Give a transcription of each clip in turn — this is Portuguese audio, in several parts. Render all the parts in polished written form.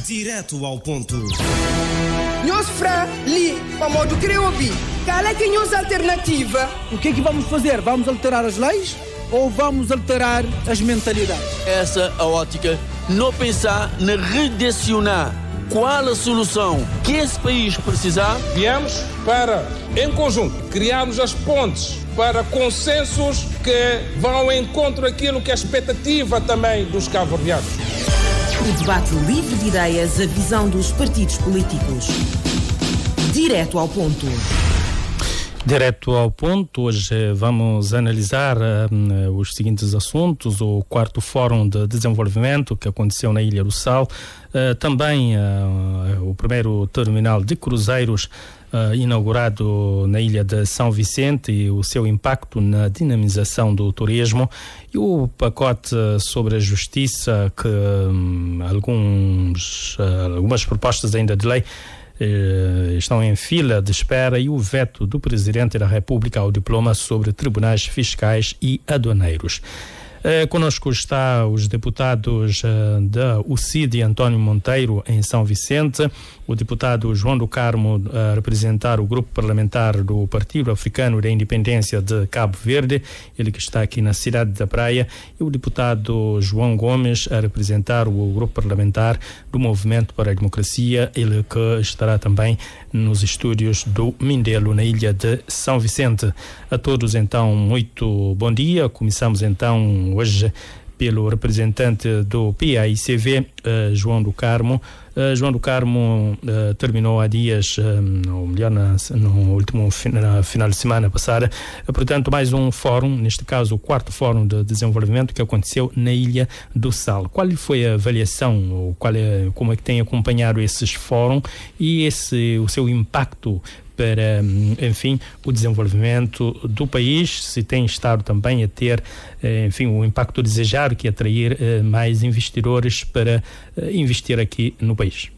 Direto ao ponto. Nós fra li, pamodo creobi. Qual é que é a alternativa? O que é que vamos fazer? Vamos alterar as leis ou vamos alterar as mentalidades? Essa é a ótica. Não pensar na redirecionar. Qual a solução que esse país precisar? Viemos para, em conjunto, criarmos as pontes para consensos que vão ao encontro daquilo que é a expectativa também dos cabo-verdianos. O debate livre de ideias, a visão dos partidos políticos. Direto ao ponto. Direto ao ponto, hoje vamos analisar os seguintes assuntos: o 4º Fórum de Desenvolvimento que aconteceu na Ilha do Sal, também o primeiro terminal de cruzeiros inaugurado na ilha de São Vicente e o seu impacto na dinamização do turismo, e o pacote sobre a justiça que algumas propostas ainda de lei estão em fila de espera, e o veto do Presidente da República ao diploma sobre tribunais fiscais e aduaneiros. Conosco está os deputados da UCID, António Monteiro, em São Vicente, o deputado João do Carmo, a representar o grupo parlamentar do Partido Africano da Independência de Cabo Verde, ele que está aqui na cidade da Praia, e o deputado João Gomes, a representar o grupo parlamentar do Movimento para a Democracia, ele que estará também nos estúdios do Mindelo, na ilha de São Vicente. A todos, então, muito bom dia. Começamos, então, hoje pelo representante do PAICV, João do Carmo. João do Carmo terminou há dias, ou melhor, no último final de semana passada, portanto, mais um fórum, neste caso o 4º Fórum de Desenvolvimento que aconteceu na Ilha do Sal. Qual foi a avaliação, ou como é que tem acompanhado esses fóruns e o seu impacto para, enfim, o desenvolvimento do país, se tem estado também a ter, enfim, o impacto desejado, que é atrair mais investidores para investir aqui no país?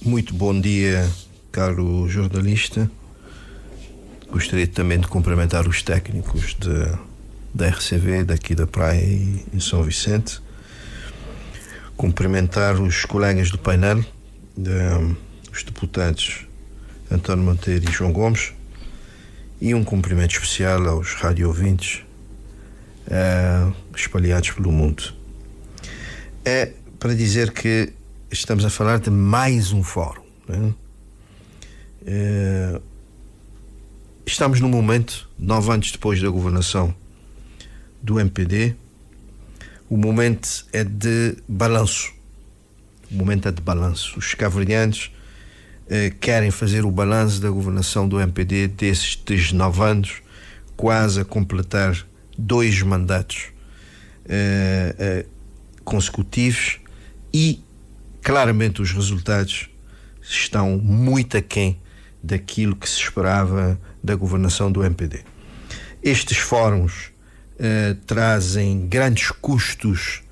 Muito bom dia, caro jornalista. Gostaria também de cumprimentar os técnicos da RCV, daqui da Praia e em São Vicente. Cumprimentar os colegas do painel, os deputados António Monteiro e João Gomes, e um cumprimento especial aos rádio-ouvintes espalhados pelo mundo. É para dizer que estamos a falar de mais um fórum, né? Estamos num momento, 9 anos depois da governação do MPD, o momento é de balanço. Os cabo-verdianos querem fazer o balanço da governação do MPD destes 9 anos, quase a completar 2 mandatos consecutivos, e claramente os resultados estão muito aquém daquilo que se esperava da governação do MPD. Estes fóruns trazem grandes custos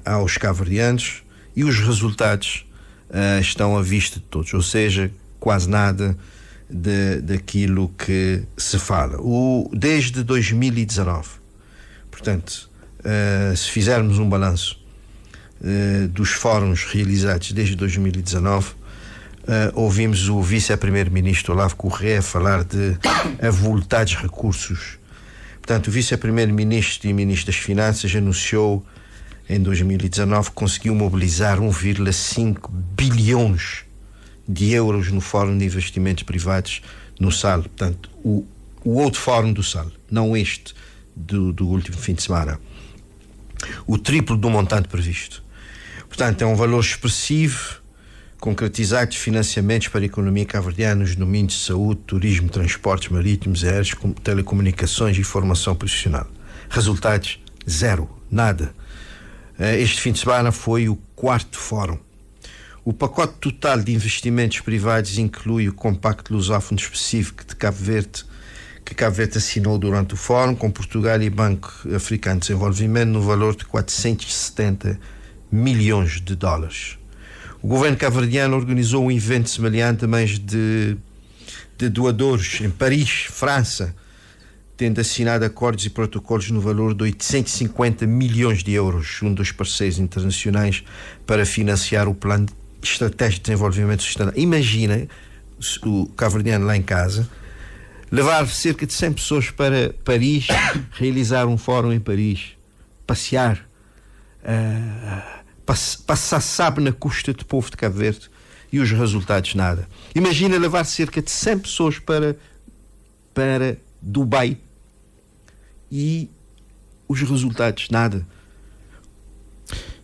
aos cabo-verdianos, e os resultados estão à vista de todos, ou seja, quase nada daquilo que se fala. Desde 2019, portanto, se fizermos um balanço dos fóruns realizados desde 2019, ouvimos o vice-primeiro-ministro Olavo Correa falar de avultados recursos. Portanto, o vice-primeiro-ministro e ministro das Finanças anunciou em 2019 que conseguiu mobilizar 1,5 bilhões de euros no Fórum de Investimentos Privados no SAL. Portanto, o outro Fórum do SAL, não este do último fim de semana. O triplo do montante previsto. Portanto, é um valor expressivo, concretizado de financiamentos para a economia cabo-verdiana nos domínios de saúde, turismo, transportes marítimos, aéreos, telecomunicações e formação profissional. Resultados: zero, nada. Este fim de semana foi o 4º Fórum. O pacote total de investimentos privados inclui o Compacto Lusófono Específico de Cabo Verde, que Cabo Verde assinou durante o Fórum com Portugal e Banco Africano de Desenvolvimento, no valor de 470 milhões de dólares. O governo cabo-verdiano organizou um evento semelhante a meios de doadores em Paris, França, tendo assinado acordos e protocolos no valor de 850 milhões de euros junto dos parceiros internacionais para financiar o Plano Estratégico de Desenvolvimento Sustentável. Imagina o cabo-verdiano lá em casa levar cerca de 100 pessoas para Paris, realizar um fórum em Paris, passear, passar sabe na custa do povo de Cabo Verde e os resultados nada. Imagina levar cerca de 100 pessoas para Dubai e os resultados nada.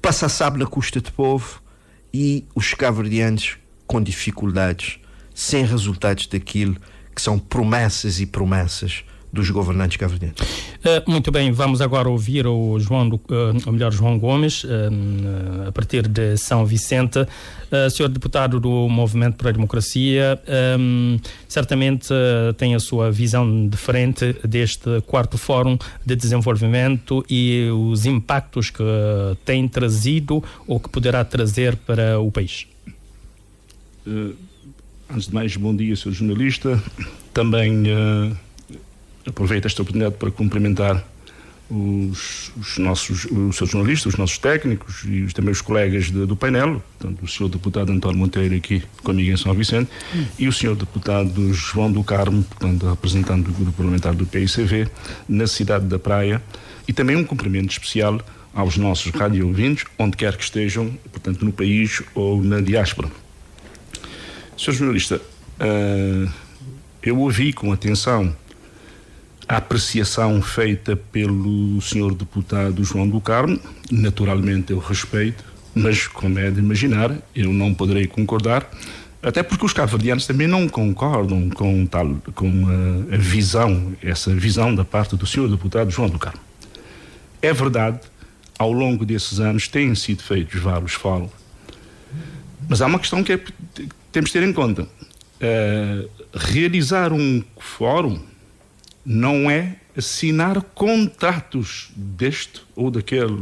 Passar sabe na custa do povo e os cabo-verdianos com dificuldades, sem resultados daquilo que são promessas e promessas dos governantes cabo-verdianos. Muito bem, vamos agora ouvir o João Gomes, a partir de São Vicente. Senhor deputado do Movimento para a Democracia, certamente tem a sua visão diferente deste quarto Fórum de Desenvolvimento e os impactos que tem trazido ou que poderá trazer para o país. Antes de mais, bom dia, Sr. jornalista. Também aproveito esta oportunidade para cumprimentar os seus jornalistas, os nossos técnicos e também os colegas do painel, portanto, o Sr. deputado António Monteiro aqui comigo em São Vicente e o Sr. deputado João do Carmo, portanto, representante do grupo parlamentar do PICV na cidade da Praia, e também um cumprimento especial aos nossos rádio-ouvintes, onde quer que estejam, portanto, no país ou na diáspora. Sr. jornalista, eu ouvi com atenção a apreciação feita pelo Sr. deputado João do Carmo. Naturalmente eu respeito, mas como é de imaginar, eu não poderei concordar, até porque os cabo-verdianos também não concordam com a visão, essa visão da parte do Sr. deputado João do Carmo. É verdade, ao longo desses anos têm sido feitos vários fóruns, mas há uma questão que temos de ter em conta. Realizar um fórum não é assinar contratos deste ou daquele,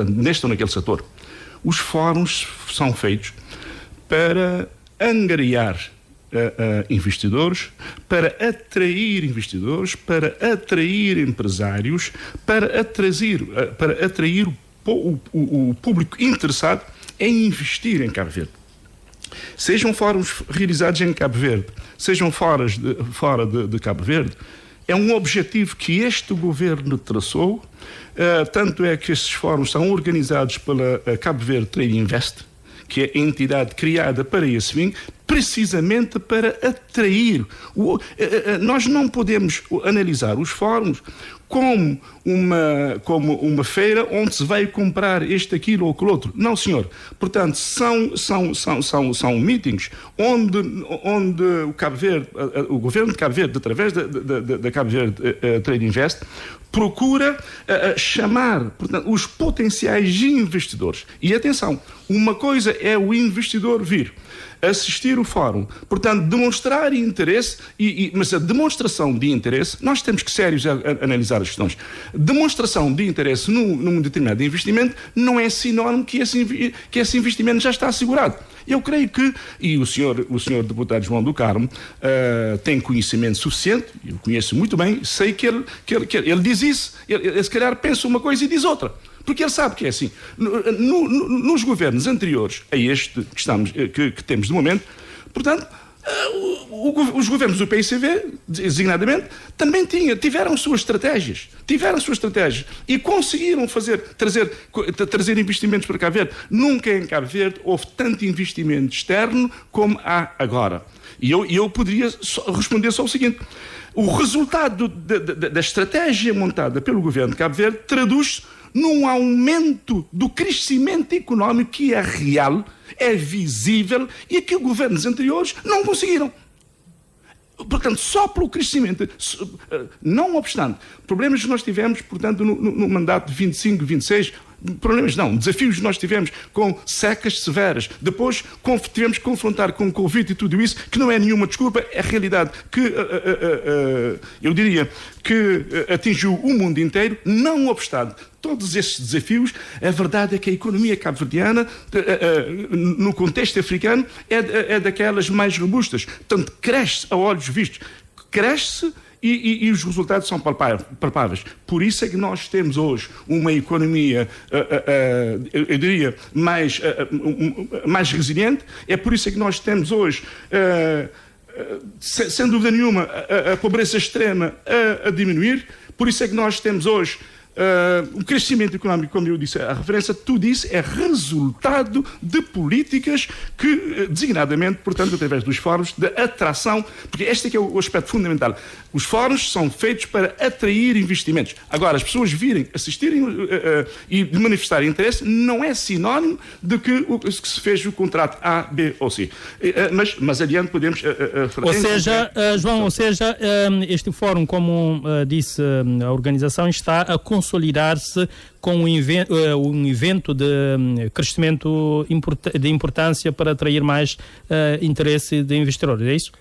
neste ou naquele setor. Os fóruns são feitos para angariar investidores, para atrair investidores, para atrair empresários, para atrair o público interessado em investir em Cabo Verde. Sejam fóruns realizados em Cabo Verde, sejam fora de Cabo Verde, é um objetivo que este governo traçou, tanto é que estes fóruns são organizados pela Cabo Verde Trade Invest, que é a entidade criada para esse fim, precisamente para atrair. Nós não podemos analisar os fóruns como uma feira onde se vai comprar este, aquilo ou aquilo outro. Não, senhor. Portanto, são meetings onde o Cabo Verde, o governo de Cabo Verde, através da Cabo Verde Trade Invest, procura chamar, portanto, os potenciais investidores. E atenção, uma coisa é o investidor vir assistir o fórum, portanto, demonstrar interesse, mas a demonstração de interesse, nós temos que sérios a analisar as questões. Demonstração de interesse num determinado investimento não é sinónimo que esse investimento já está assegurado. Eu creio que, e o senhor deputado João do Carmo tem conhecimento suficiente, eu conheço muito bem, sei que ele diz isso, ele se calhar pensa uma coisa e diz outra. Porque ele sabe que é assim. Nos governos anteriores a este que temos de momento, portanto, os governos do PICV, designadamente, também tiveram suas estratégias e conseguiram trazer investimentos para Cabo Verde. Nunca em Cabo Verde houve tanto investimento externo como há agora. E eu poderia responder só o seguinte: o resultado da estratégia montada pelo governo de Cabo Verde traduz-se num aumento do crescimento económico que é real, é visível e que os governos anteriores não conseguiram. Portanto, só pelo crescimento, não obstante, problemas que nós tivemos, portanto, no mandato de 25, 26, desafios que nós tivemos com secas severas, depois tivemos que confrontar com o Covid e tudo isso, que não é nenhuma desculpa, é a realidade que, eu diria, que atingiu o mundo inteiro. Não obstante todos estes desafios, a verdade é que a economia cabo-verdiana, no contexto africano, é daquelas mais robustas. Portanto, cresce a olhos vistos. Cresce E os resultados são palpáveis. Por isso é que nós temos hoje uma economia, eu diria, mais resiliente. É por isso é que nós temos hoje, sem dúvida nenhuma, a pobreza extrema a diminuir. Por isso é que nós temos hoje o crescimento económico, como eu disse, a referência, tudo isso é resultado de políticas que, designadamente, portanto, através dos fóruns, de atração, porque este é que é o aspecto fundamental. Os fóruns são feitos para atrair investimentos. Agora, as pessoas virem, assistirem e manifestarem interesse, não é sinónimo de que se fez o contrato A, B ou C. Mas adiante podemos falar. Ou seja, João, este fórum, como disse a organização, está a consolidar-se com um evento de crescimento de importância para atrair mais interesse de investidores, é isso?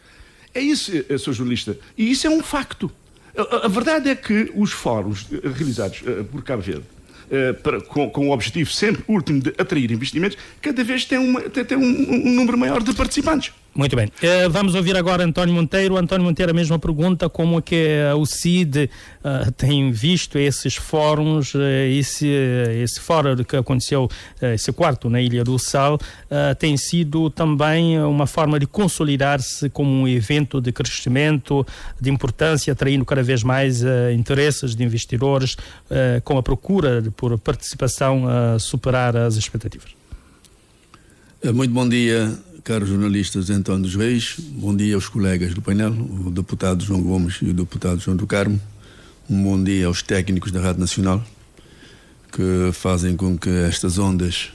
É isso, Sr. Jornalista. E isso é um facto. A verdade é que os fóruns realizados por Cabo Verde, com o objetivo sempre último de atrair investimentos, cada vez tem um número maior de participantes. Muito bem. Vamos ouvir agora António Monteiro. António Monteiro, a mesma pergunta, como é que o CID tem visto esses fóruns, esse fórum que aconteceu, esse quarto na Ilha do Sal, tem sido também uma forma de consolidar-se como um evento de crescimento, de importância, atraindo cada vez mais interesses de investidores, com a procura por participação a superar as expectativas. Muito bom dia, caros jornalistas António dos Reis, bom dia aos colegas do painel, o deputado João Gomes e o deputado João do Carmo, um bom dia aos técnicos da Rádio Nacional, que fazem com que estas ondas,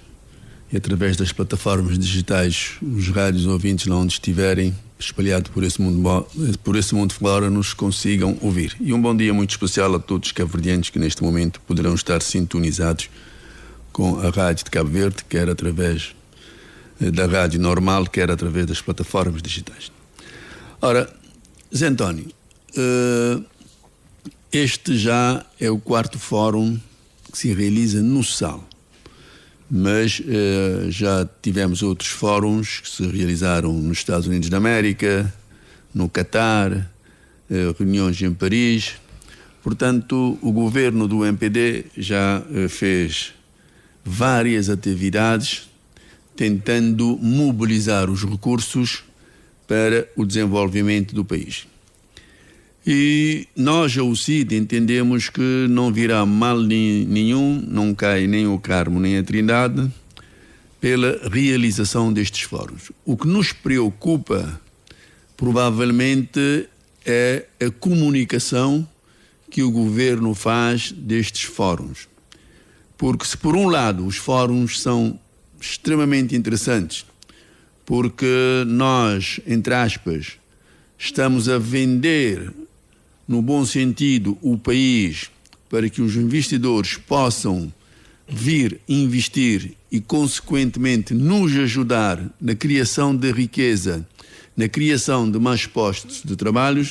e através das plataformas digitais, os rádios ouvintes lá onde estiverem, espalhados por esse mundo fora, nos consigam ouvir. E um bom dia muito especial a todos os cabo-verdianos que neste momento poderão estar sintonizados com a Rádio de Cabo Verde, quer através da rádio normal, quer através das plataformas digitais. Ora, Zé António, este já é o quarto fórum que se realiza no Sal, mas já tivemos outros fóruns que se realizaram nos Estados Unidos da América, no Catar, reuniões em Paris. Portanto, o governo do MPD já fez várias atividades tentando mobilizar os recursos para o desenvolvimento do país. E nós, ao CID, entendemos que não virá mal nenhum, não cai nem o Carmo nem a Trindade, pela realização destes fóruns. O que nos preocupa, provavelmente, é a comunicação que o governo faz destes fóruns. Porque se, por um lado, os fóruns são extremamente interessantes, porque nós, entre aspas, estamos a vender, no bom sentido, o país para que os investidores possam vir investir e, consequentemente, nos ajudar na criação de riqueza, na criação de mais postos de trabalho,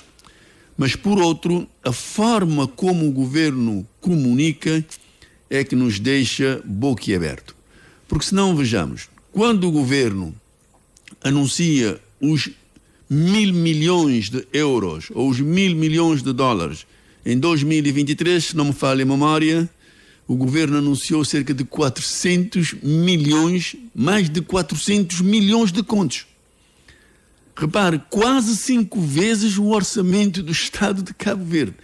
mas, por outro, a forma como o governo comunica é que nos deixa boquiaberto. Porque se não, vejamos, quando o governo anuncia os 1.000 milhões de euros ou os 1.000 milhões de dólares em 2023, se não me falha a memória, o governo anunciou cerca de 400 milhões, mais de 400 milhões de contos. Repare, quase 5 vezes o orçamento do Estado de Cabo Verde.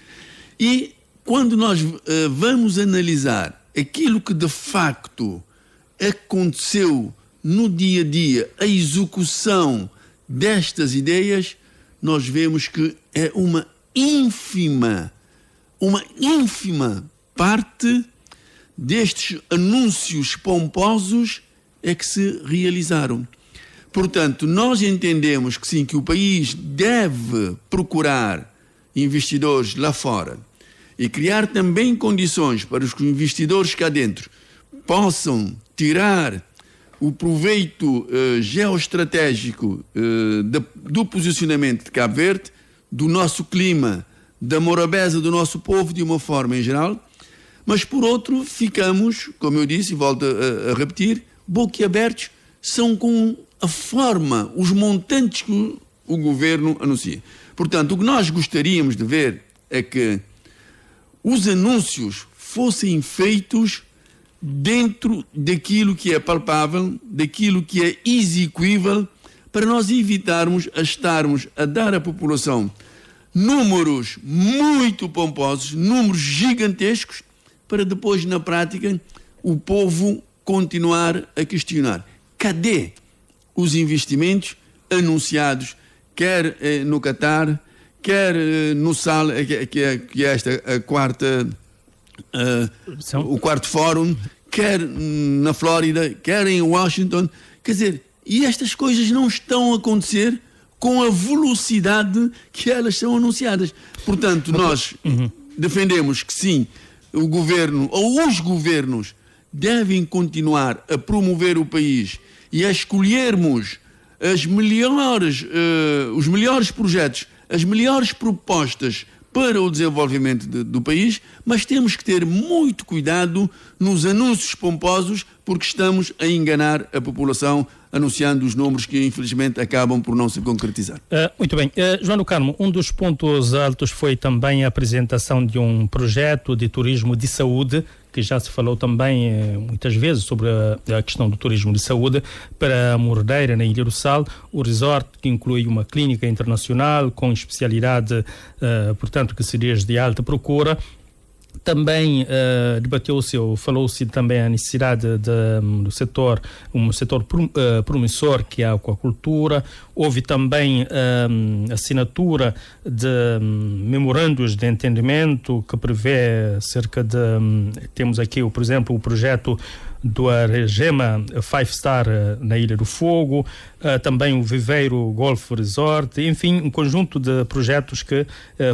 E quando nós vamos analisar aquilo que de facto aconteceu no dia a dia, a execução destas ideias, nós vemos que é uma ínfima parte destes anúncios pomposos é que se realizaram. Portanto, nós entendemos que sim, que o país deve procurar investidores lá fora e criar também condições para os investidores cá dentro possam tirar o proveito geoestratégico do posicionamento de Cabo Verde, do nosso clima, da morabeza do nosso povo de uma forma em geral, mas por outro ficamos, como eu disse e volto a repetir, boquiabertos, são com a forma, os montantes que o governo anuncia. Portanto, o que nós gostaríamos de ver é que os anúncios fossem feitos dentro daquilo que é palpável, daquilo que é execuível, para nós evitarmos estarmos a dar à população números muito pomposos, números gigantescos, para depois, na prática, o povo continuar a questionar. Cadê os investimentos anunciados, quer no Catar, quer no SAL, que é esta a quarta, o quarto fórum, quer na Flórida, quer em Washington. Quer dizer, e estas coisas não estão a acontecer com a velocidade que elas são anunciadas. Portanto, nós defendemos que sim, o governo ou os governos devem continuar a promover o país e a escolhermos os melhores projetos, as melhores propostas para o desenvolvimento do país, mas temos que ter muito cuidado nos anúncios pomposos, porque estamos a enganar a população anunciando os números que infelizmente acabam por não se concretizar. Muito bem. João do Carmo, um dos pontos altos foi também a apresentação de um projeto de turismo de saúde, que já se falou também muitas vezes sobre a questão do turismo de saúde para a Mordeira, na Ilha do Sal, o resort que inclui uma clínica internacional com especialidade, portanto, que se diz de alta procura. Também debateu-se ou falou-se também a necessidade do setor, um setor promissor que é a aquacultura. Houve também assinatura de memorandos de entendimento que prevê cerca de... Temos aqui, por exemplo, o projeto do Regema 5-Star na Ilha do Fogo, também o Viveiro Golf Resort, enfim, um conjunto de projetos que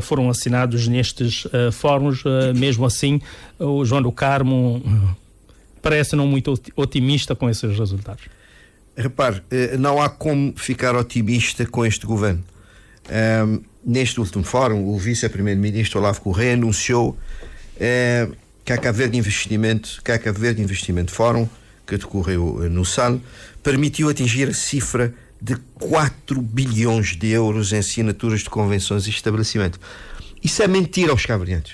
foram assinados nestes fóruns. Mesmo assim, o João do Carmo parece não muito otimista com esses resultados. Repare, não há como ficar otimista com este governo. Neste último fórum, o vice-primeiro-ministro Olavo Correia anunciou que a Cabo Verde Investimento Fórum, que decorreu no SAL, permitiu atingir a cifra de 4 bilhões de euros em assinaturas de convenções e estabelecimento. Isso é mentira aos cabo-verdianos.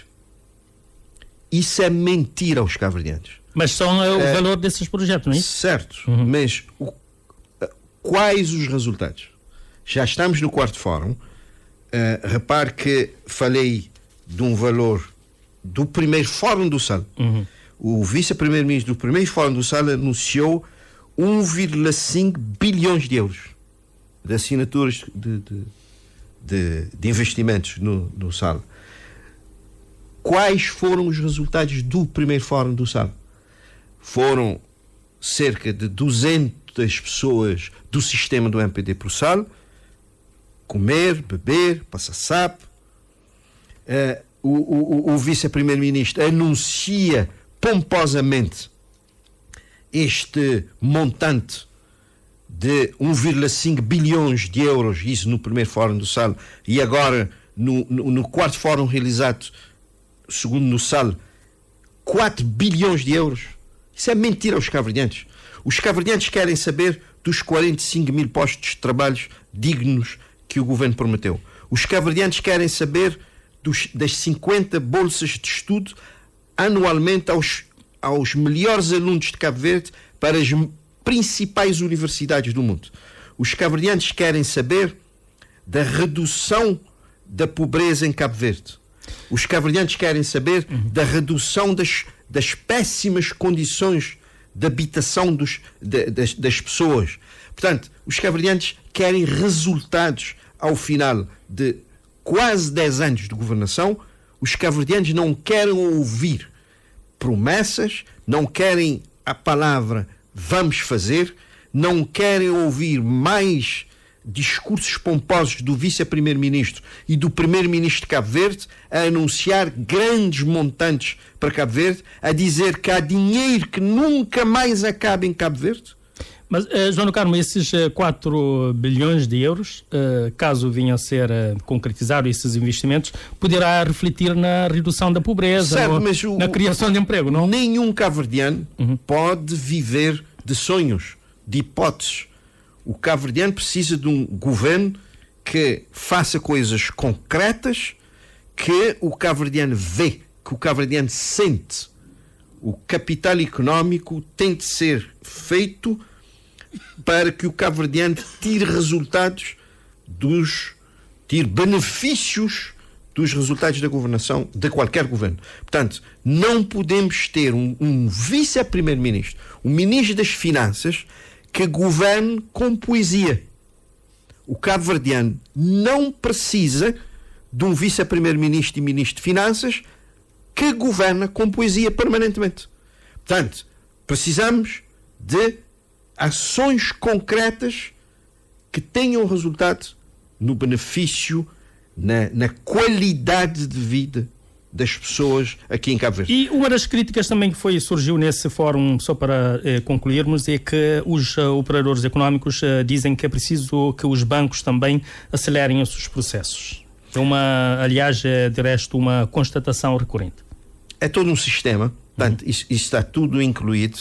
Isso é mentira aos cabo-verdianos. Mas são o valor desses projetos, não é isso? Certo, mas quais os resultados? Já estamos no quarto fórum. Repare que falei de um valor do primeiro fórum do SAL. O vice-primeiro-ministro do primeiro fórum do SAL anunciou 1,5 bilhões de euros de assinaturas de investimentos no SAL. Quais foram os resultados do primeiro fórum do SAL? Foram cerca de 200 pessoas do sistema do MPD para o SAL, comer, beber, passar SAP. O vice-primeiro-ministro anuncia pomposamente este montante de 1,5 bilhões de euros, isso no primeiro fórum do SAL, e agora no quarto fórum realizado, segundo no SAL, 4 bilhões de euros. Isso é mentira aos cabo-verdianos. Os cabo-verdianos querem saber dos 45 mil postos de trabalho dignos que o governo prometeu. Os cabo-verdianos querem saber das 50 bolsas de estudo anualmente aos melhores alunos de Cabo Verde para as principais universidades do mundo. Os cabo-verdianos querem saber da redução da pobreza em Cabo Verde. Os cabo-verdianos querem saber da redução das péssimas condições de habitação das pessoas. Portanto, os cabo-verdianos querem resultados ao final de quase 10 anos de governação. Os cabo-verdianos não querem ouvir promessas, não querem a palavra vamos fazer, não querem ouvir mais discursos pomposos do vice-primeiro-ministro e do primeiro-ministro de Cabo Verde a anunciar grandes montantes para Cabo Verde, a dizer que há dinheiro que nunca mais acaba em Cabo Verde. Mas, João do Carmo, esses 4 bilhões de euros, caso venham a ser concretizados esses investimentos, poderá refletir na redução da pobreza, certo, mas na criação de emprego, não? Nenhum cabo-verdiano pode viver de sonhos, de hipóteses. O cabo-verdiano precisa de um governo que faça coisas concretas, que o cabo-verdiano vê, que o cabo-verdiano sente. O capital económico tem de ser feito para que o cabo-verdiano tire resultados tire benefícios dos resultados da governação de qualquer governo. Portanto, não podemos ter um vice-primeiro-ministro, um ministro das Finanças, que governe com poesia. O cabo-verdiano não precisa de um vice-primeiro-ministro e ministro de Finanças que governa com poesia permanentemente. Portanto, precisamos de ações concretas que tenham resultado no benefício, na qualidade de vida das pessoas aqui em Cabo Verde. E uma das críticas também que surgiu nesse fórum, só para concluirmos, é que os operadores económicos dizem que é preciso que os bancos também acelerem os seus processos. Aliás, de resto, uma constatação recorrente. É todo um sistema, portanto, isso está tudo incluído.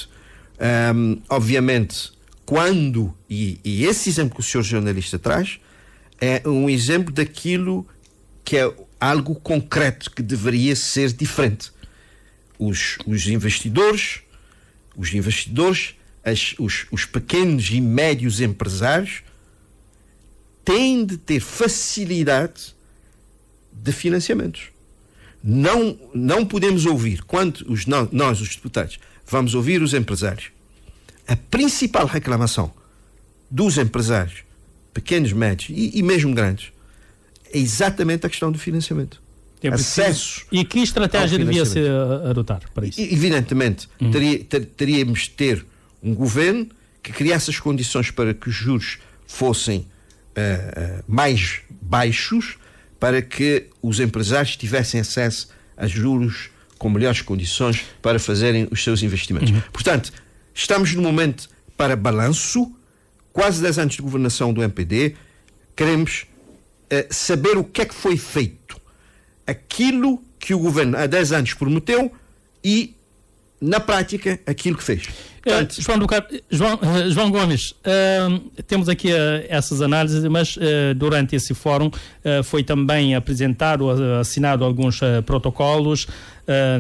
Obviamente, e esse exemplo que o senhor jornalista traz é um exemplo daquilo que é algo concreto que deveria ser diferente. Os investidores, os pequenos e médios empresários têm de ter facilidade de financiamentos. Não podemos ouvir, quando nós, os deputados, vamos ouvir os empresários, a principal reclamação dos empresários, pequenos, médios e mesmo grandes, é exatamente a questão do financiamento. Acesso. E que estratégia devia-se adotar para isso? Evidentemente, teríamos de ter um governo que criasse as condições para que os juros fossem mais baixos, para que os empresários tivessem acesso a juros com melhores condições para fazerem os seus investimentos. Portanto, estamos no momento para balanço, quase 10 anos de governação do MPD, queremos saber o que é que foi feito. Aquilo que o governo há 10 anos prometeu e, na prática, aquilo que fez. Portanto, João Gomes, temos aqui essas análises, mas durante esse fórum foi também apresentado, assinado alguns protocolos,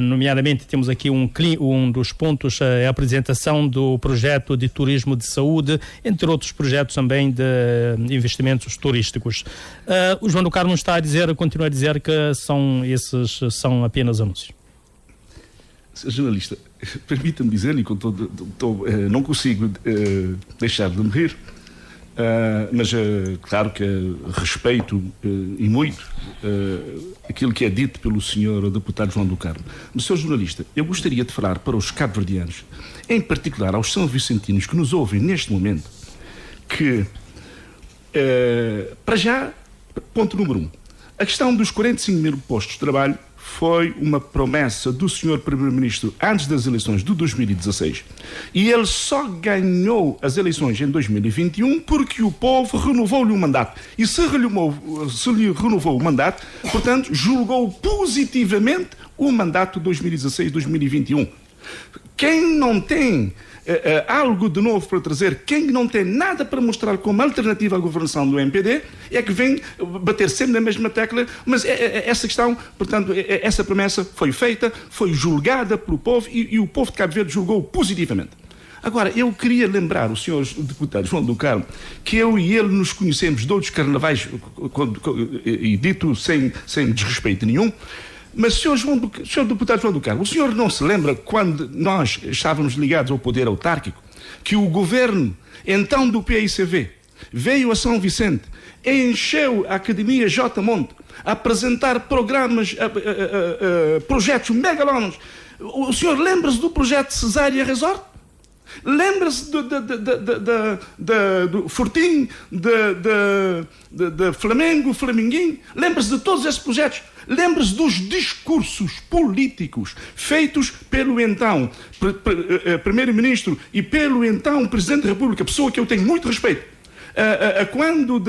nomeadamente temos aqui um dos pontos, a apresentação do projeto de turismo de saúde, entre outros projetos também de investimentos turísticos. O João do Carmo continua a dizer que esses são apenas anúncios. Sr. jornalista, permita-me dizer-lhe que não consigo deixar de me rir, mas claro que respeito e muito aquilo que é dito pelo Sr. deputado João do Carmo. Mas, Sr. jornalista, eu gostaria de falar para os cabo-verdianos, em particular aos são vicentinos que nos ouvem neste momento, que, para já, ponto número 1, a questão dos 45 mil postos de trabalho foi uma promessa do Sr. Primeiro-Ministro antes das eleições de 2016. E ele só ganhou as eleições em 2021 porque o povo renovou-lhe o mandato. E se lhe renovou o mandato, portanto, julgou positivamente o mandato de 2016-2021. Quem não tem algo de novo para trazer, quem não tem nada para mostrar como alternativa à governação do MPD, é que vem bater sempre na mesma tecla, mas essa questão, portanto, essa promessa foi feita, foi julgada pelo povo e o povo de Cabo Verde julgou positivamente. Agora, eu queria lembrar o senhor deputado João do Carmo que eu e ele nos conhecemos de outros carnavais, e dito sem desrespeito nenhum. Mas, senhor deputado João do Carmo, o senhor não se lembra quando nós estávamos ligados ao poder autárquico, que o governo, então do PICV, veio a São Vicente, encheu a Academia J. Monte, a apresentar projetos megalómanos? O senhor lembra-se do projeto Cesária Resort? Lembra-se do Fortim, de Flamengo, Flamenguinho? Lembra-se de todos esses projetos? Lembra-se dos discursos políticos feitos pelo então Primeiro-Ministro e pelo então Presidente da República, pessoa que eu tenho muito respeito, quando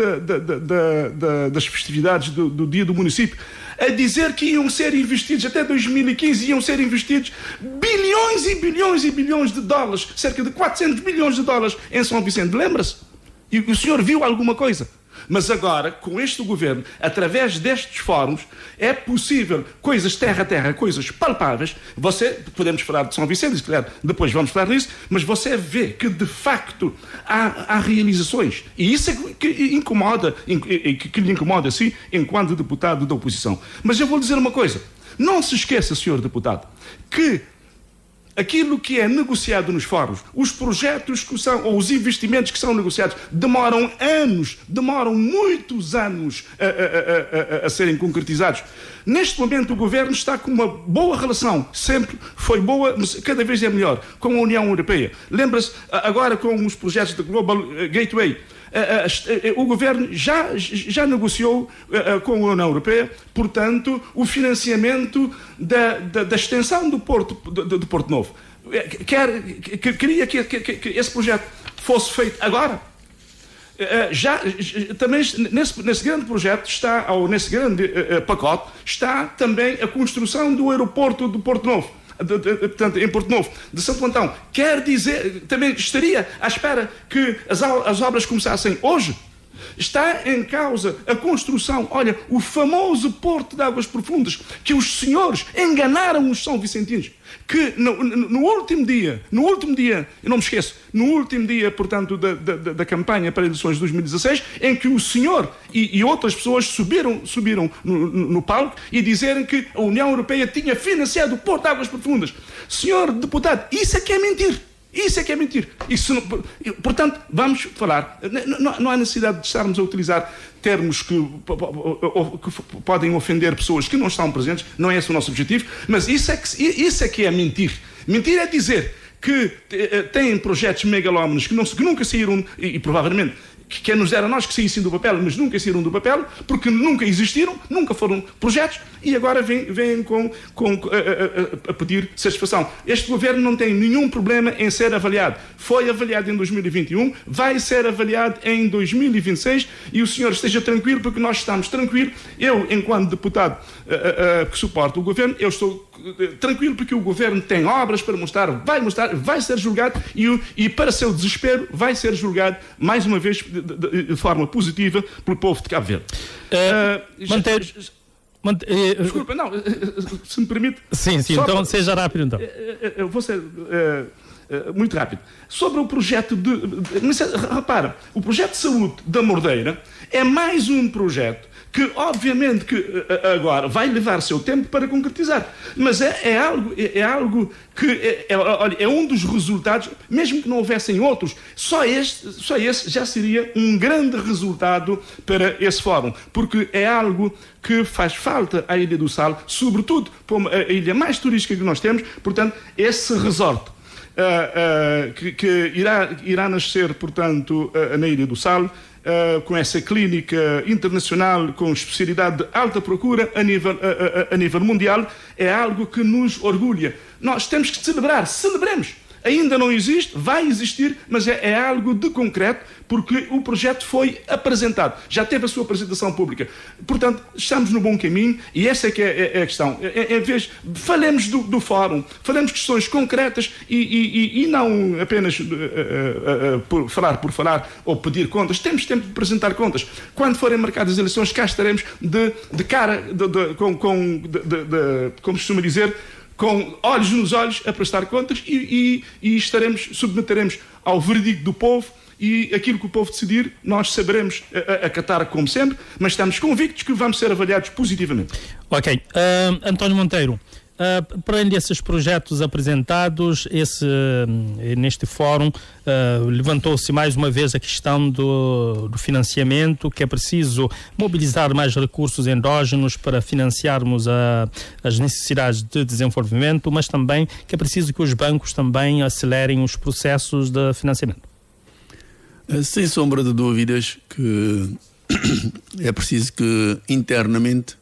das festividades do Dia do Município, a dizer que iam ser investidos, até 2015, iam ser investidos bilhões e bilhões e bilhões de dólares, cerca de 400 bilhões de dólares em São Vicente. Lembra-se? E o senhor viu alguma coisa? Mas agora, com este governo, através destes fóruns, é possível coisas terra a terra, coisas palpáveis. Podemos falar de São Vicente, se calhar depois vamos falar disso, mas você vê que de facto há realizações. E isso é que incomoda, que lhe incomoda, sim, enquanto deputado da oposição. Mas eu vou dizer uma coisa. Não se esqueça, senhor deputado, que aquilo que é negociado nos fóruns, os projetos ou os investimentos que são negociados demoram muitos anos a serem concretizados. Neste momento o governo está com uma boa relação, sempre foi boa, mas cada vez é melhor, com a União Europeia. Lembra-se agora com os projetos da Global Gateway. O governo já negociou com a União Europeia, portanto, o financiamento da extensão do Porto Novo. Queria que esse projeto fosse feito agora. Também nesse grande projeto nesse grande pacote, está também a construção do aeroporto do Porto Novo. Portanto, em Porto Novo, de Santo Antão. Quer dizer, também estaria à espera que as obras começassem hoje. Está em causa a construção, o famoso Porto de Águas Profundas, que os senhores enganaram os São Vicentinos, que no último dia, eu não me esqueço, no último dia, portanto, da campanha para eleições de 2016, em que o senhor e outras pessoas subiram no palco e disseram que a União Europeia tinha financiado o Porto de Águas Profundas. Senhor deputado, isso é que é mentir. Isso é que é mentir. Portanto, vamos falar. Não há necessidade de estarmos a utilizar termos que podem ofender pessoas que não estão presentes. Não é esse o nosso objetivo. Mas isso é que é mentir. Mentir é dizer que têm projetos megalómanos que nunca saíram, e provavelmente que nos era a nós que saíssem do papel, mas nunca saíram do papel, porque nunca existiram, nunca foram projetos, e agora vêm a pedir satisfação. Este governo não tem nenhum problema em ser avaliado. Foi avaliado em 2021, vai ser avaliado em 2026, e o senhor esteja tranquilo, porque nós estamos tranquilos. Eu, enquanto deputado que suporta o governo, eu estou tranquilo, porque o governo tem obras para mostrar, vai ser julgado, e para seu desespero, vai ser julgado, mais uma vez, de forma positiva, pelo povo de Cabo Verde. Desculpa, não, se me permite. Sim, então seja rápido, então. Eu vou ser muito rápido. Sobre o projeto repara, o projeto de saúde da Mordeira é mais um projeto que, obviamente, que agora vai levar seu tempo para concretizar. Mas é algo que é um dos resultados, mesmo que não houvessem outros, só esse já seria um grande resultado para esse fórum, porque é algo que faz falta à Ilha do Sal, sobretudo a ilha mais turística que nós temos. Portanto, esse resort que irá nascer, portanto, na Ilha do Sal, com essa clínica internacional com especialidade de alta procura a nível mundial, é algo que nos orgulha. Nós temos que celebrar, celebremos. Ainda não existe, vai existir, mas é algo de concreto, porque o projeto foi apresentado, já teve a sua apresentação pública. Portanto, estamos no bom caminho, e essa é que é a questão. Em vez, falemos do fórum, falemos questões concretas e não apenas por falar ou pedir contas. Temos tempo de apresentar contas. Quando forem marcadas as eleições, cá estaremos de cara, como se costuma dizer, com olhos nos olhos a prestar contas, e submeteremos ao veredicto do povo, e aquilo que o povo decidir, nós saberemos acatar como sempre, mas estamos convictos que vamos ser avaliados positivamente. Ok. António Monteiro, para além desses projetos apresentados, neste fórum, levantou-se mais uma vez a questão do financiamento, que é preciso mobilizar mais recursos endógenos para financiarmos as necessidades de desenvolvimento, mas também que é preciso que os bancos também acelerem os processos de financiamento. Sem sombra de dúvidas que é preciso que internamente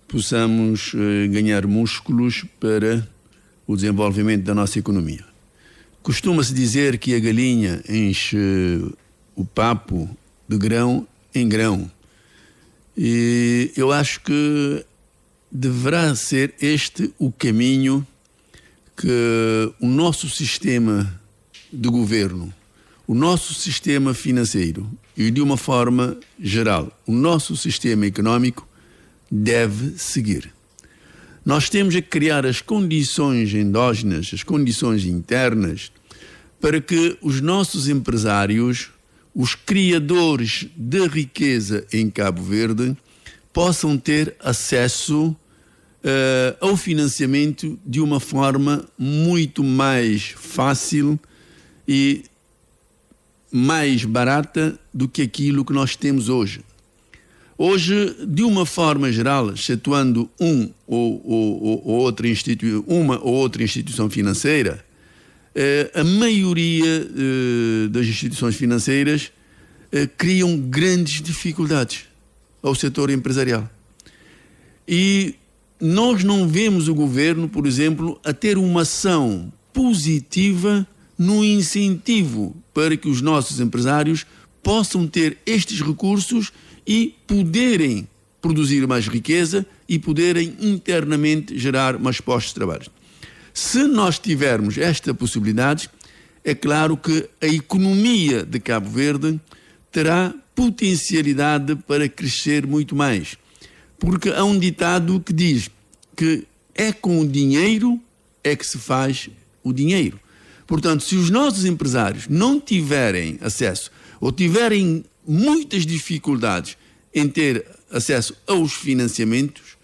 possamos ganhar músculos para o desenvolvimento da nossa economia. Costuma-se dizer que a galinha enche o papo de grão em grão. E eu acho que deverá ser este o caminho que o nosso sistema de governo, o nosso sistema financeiro e, de uma forma geral, o nosso sistema económico deve seguir. Nós temos que criar as condições endógenas, as condições internas, para que os nossos empresários, os criadores de riqueza em Cabo Verde, possam ter acesso ao financiamento de uma forma muito mais fácil e mais barata do que aquilo que nós temos hoje. Hoje, de uma forma geral, excetuando uma ou outra instituição financeira, a maioria das instituições financeiras criam grandes dificuldades ao setor empresarial. E nós não vemos o governo, por exemplo, a ter uma ação positiva no incentivo para que os nossos empresários possam ter estes recursos e poderem produzir mais riqueza e poderem internamente gerar mais postos de trabalho. Se nós tivermos esta possibilidade, é claro que a economia de Cabo Verde terá potencialidade para crescer muito mais. Porque há um ditado que diz que é com o dinheiro é que se faz o dinheiro. Portanto, se os nossos empresários não tiverem acesso ou tiverem muitas dificuldades em ter acesso aos financiamentos,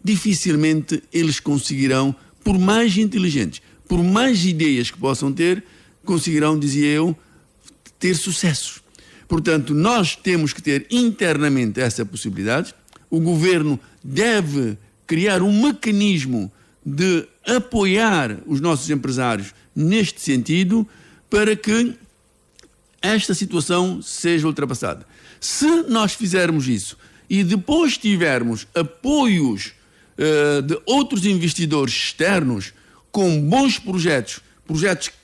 dificilmente eles conseguirão, por mais inteligentes, por mais ideias que possam ter, conseguirão, dizia eu, ter sucesso. Portanto, nós temos que ter internamente essa possibilidade. O governo deve criar um mecanismo de apoiar os nossos empresários neste sentido para que esta situação seja ultrapassada. Se nós fizermos isso e depois tivermos apoios de outros investidores externos com bons projetos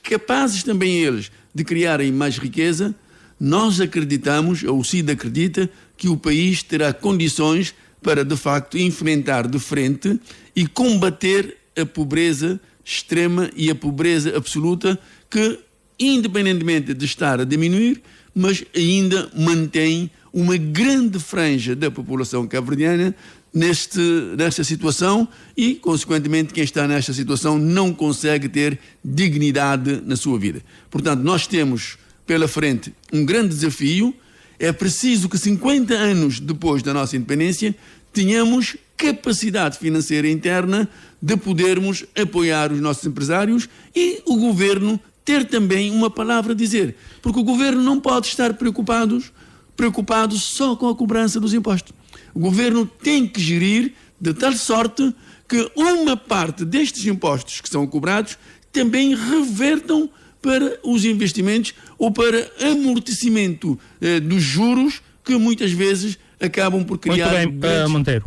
capazes também eles de criarem mais riqueza, nós acreditamos, ou o CID acredita, que o país terá condições para, de facto, enfrentar de frente e combater a pobreza extrema e a pobreza absoluta que, independentemente de estar a diminuir, mas ainda mantém uma grande franja da população cabo-verdiana nesta situação e, consequentemente, quem está nesta situação não consegue ter dignidade na sua vida. Portanto, nós temos pela frente um grande desafio. É preciso que 50 anos depois da nossa independência tenhamos capacidade financeira interna de podermos apoiar os nossos empresários e o governo ter também uma palavra a dizer. Porque o governo não pode estar preocupado só com a cobrança dos impostos. O governo tem que gerir de tal sorte que uma parte destes impostos que são cobrados também revertam para os investimentos ou para amortecimento dos juros que muitas vezes acabam por criar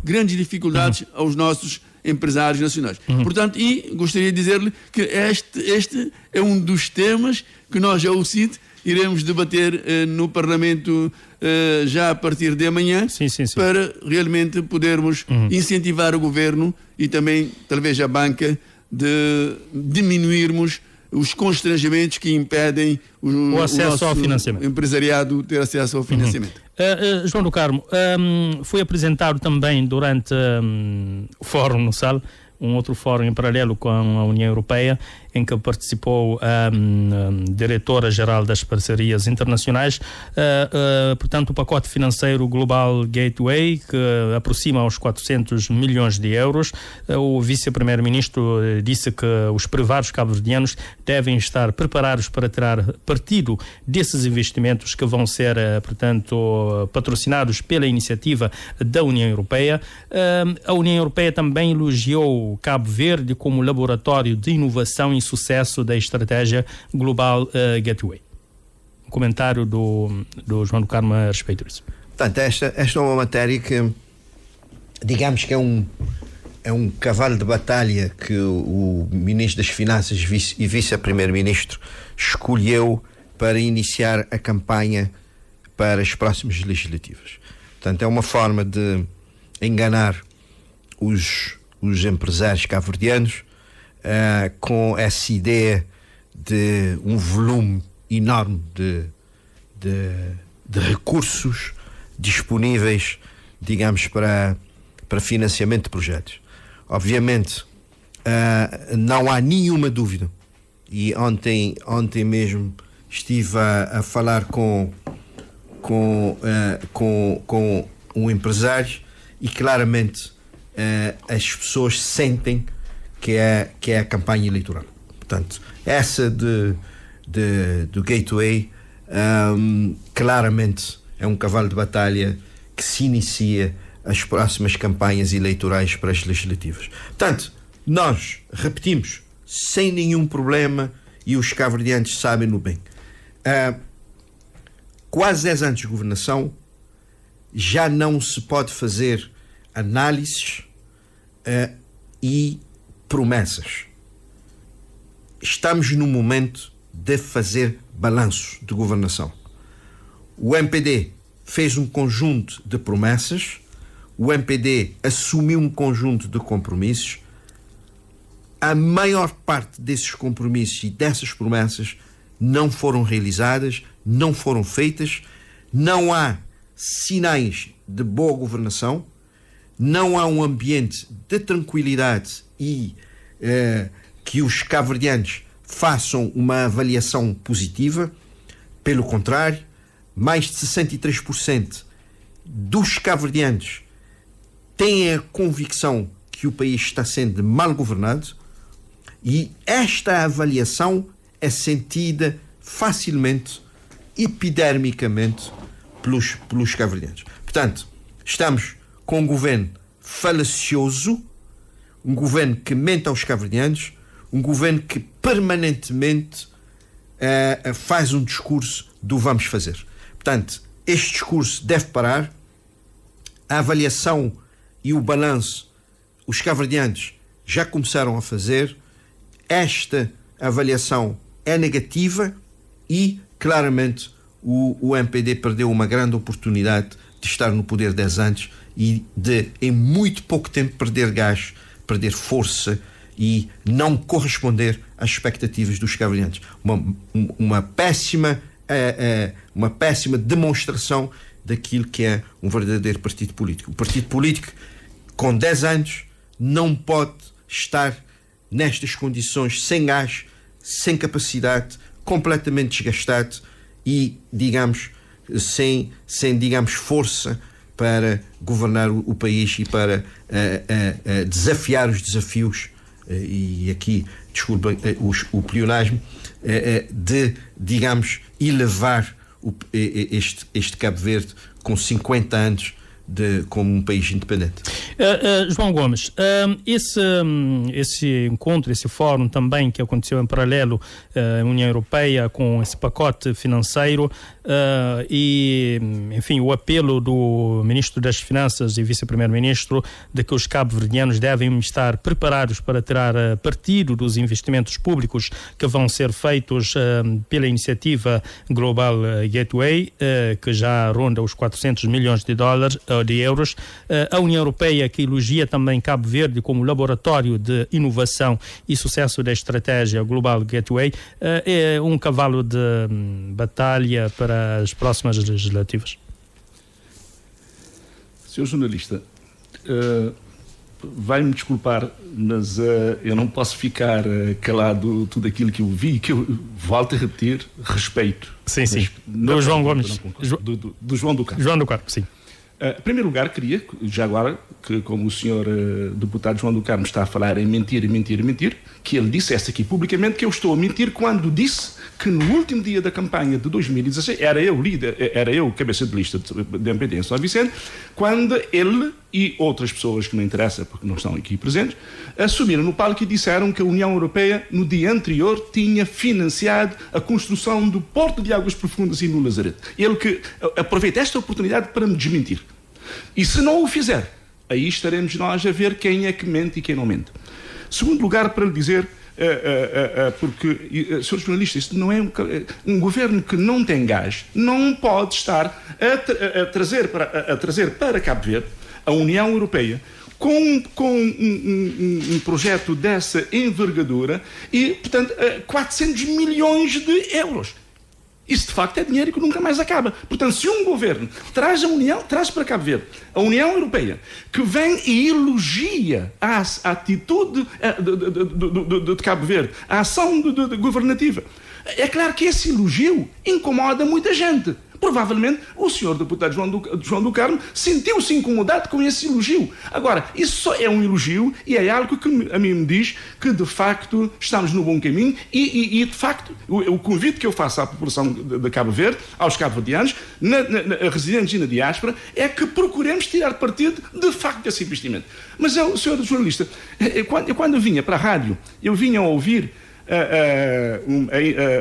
grandes dificuldades aos nossos empresários nacionais. Portanto, e gostaria de dizer-lhe que este é um dos temas que nós, ao CID, iremos debater no Parlamento já a partir de amanhã, sim. Para realmente podermos incentivar o governo e também, talvez, a banca de diminuirmos os constrangimentos que impedem o acesso ao financiamento. Empresariado ter acesso ao financiamento. João do Carmo, foi apresentado também durante o Fórum no SAL, um outro fórum em paralelo com a União Europeia, em que participou a Diretora-Geral das Parcerias Internacionais, portanto o pacote financeiro Global Gateway, que aproxima aos 400 milhões de euros. O vice-primeiro-ministro disse que os privados cabo-verdianos devem estar preparados para tirar partido desses investimentos que vão ser, portanto, patrocinados pela iniciativa da União Europeia. A União Europeia também elogiou Cabo Verde como laboratório de inovação e sucesso da estratégia Global Gateway. Um comentário do João do Carmo a respeito disso. Portanto, esta é uma matéria que, digamos que é um cavalo de batalha que o Ministro das Finanças e Vice-Primeiro-Ministro escolheu para iniciar a campanha para as próximas legislativas. Portanto, é uma forma de enganar os empresários cabo-verdianos com essa ideia de um volume enorme de recursos disponíveis, digamos, para financiamento de projetos. Obviamente, não há nenhuma dúvida, e ontem mesmo estive a falar com um empresário, e claramente as pessoas sentem que é a campanha eleitoral. Portanto, essa do Gateway claramente é um cavalo de batalha que se inicia as próximas campanhas eleitorais para as legislativas. Portanto, nós repetimos sem nenhum problema, e os cabo-verdianos sabem-no bem. Quase 10 anos de governação, já não se pode fazer análises e promessas. Estamos no momento de fazer balanço de governação. O MPD fez um conjunto de promessas, o MPD assumiu um conjunto de compromissos. A maior parte desses compromissos e dessas promessas não foram realizadas, não foram feitas, não há sinais de boa governação, não há um ambiente de tranquilidade e que os cabo-verdianos façam uma avaliação positiva. Pelo contrário, mais de 63% dos cabo-verdianos têm a convicção que o país está sendo mal governado, e esta avaliação é sentida facilmente, epidermicamente, pelos cabo-verdianos. Portanto, estamos com um governo falacioso, um governo que mente aos cabo-verdianos, um governo que permanentemente faz um discurso do vamos fazer. Portanto, este discurso deve parar. A avaliação e o balanço, os cabo-verdianos já começaram a fazer. Esta avaliação é negativa e, claramente, o MPD perdeu uma grande oportunidade de estar no poder 10 anos e de, em muito pouco tempo, perder gás, perder força e não corresponder às expectativas dos cabo-verdianos. Uma péssima demonstração daquilo que é um verdadeiro partido político. O partido político, com 10 anos, não pode estar nestas condições, sem gás, sem capacidade, completamente desgastado e, digamos, sem força para governar o país e para desafiar os desafios, e aqui, desculpa o pleonasmo, de, digamos, elevar este Cabo Verde com 50 anos como um país independente. João Gomes, esse encontro, esse fórum também que aconteceu em paralelo à União Europeia com esse pacote financeiro e, enfim, o apelo do Ministro das Finanças e Vice-Primeiro-Ministro de que os cabo-verdianos devem estar preparados para tirar partido dos investimentos públicos que vão ser feitos pela iniciativa Global Gateway, que já ronda os 400 milhões de euros. A União Europeia, que elogia também Cabo Verde como laboratório de inovação e sucesso da estratégia Global Gateway, é um cavalo de batalha para as próximas legislativas. Senhor jornalista, vai-me desculpar, mas eu não posso ficar calado tudo aquilo que eu vi, que eu volto a repetir, respeito. Sim. Do João Gomes. Do João do Carmo. João do Carmo, sim. Em primeiro lugar, queria, já agora, que como o senhor deputado João do Carmo está a falar em mentir, que ele dissesse aqui publicamente que eu estou a mentir quando disse que no último dia da campanha de 2016, era eu cabeça de lista do MPD em São Vicente, quando ele e outras pessoas que não interessam porque não estão aqui presentes, assumiram no palco e disseram que a União Europeia no dia anterior tinha financiado a construção do Porto de Águas Profundas e no Lazarete. Ele que aproveita esta oportunidade para me desmentir. E se não o fizer, aí estaremos nós a ver quem é que mente e quem não mente. Segundo lugar, para lhe dizer, porque, senhor jornalista, isto não é um governo que não tem gás, não pode estar a trazer para Cabo Verde a União Europeia com um projeto dessa envergadura e, portanto, 400 milhões de euros. Isso, de facto, é dinheiro que nunca mais acaba. Portanto, se um governo traz para Cabo Verde, a União Europeia, que vem e elogia a atitude de Cabo Verde, a ação governativa, é claro que esse elogio incomoda muita gente. Provavelmente o senhor deputado João do Carmo sentiu-se incomodado com esse elogio. Agora, isso só é um elogio e é algo que a mim me diz que de facto estamos no bom caminho e de facto o convite que eu faço à população de Cabo Verde, aos cabo-verdianos, residentes e na diáspora, é que procuremos tirar partido de facto desse investimento. Mas senhor jornalista, quando eu vinha para a rádio, eu vinha a ouvir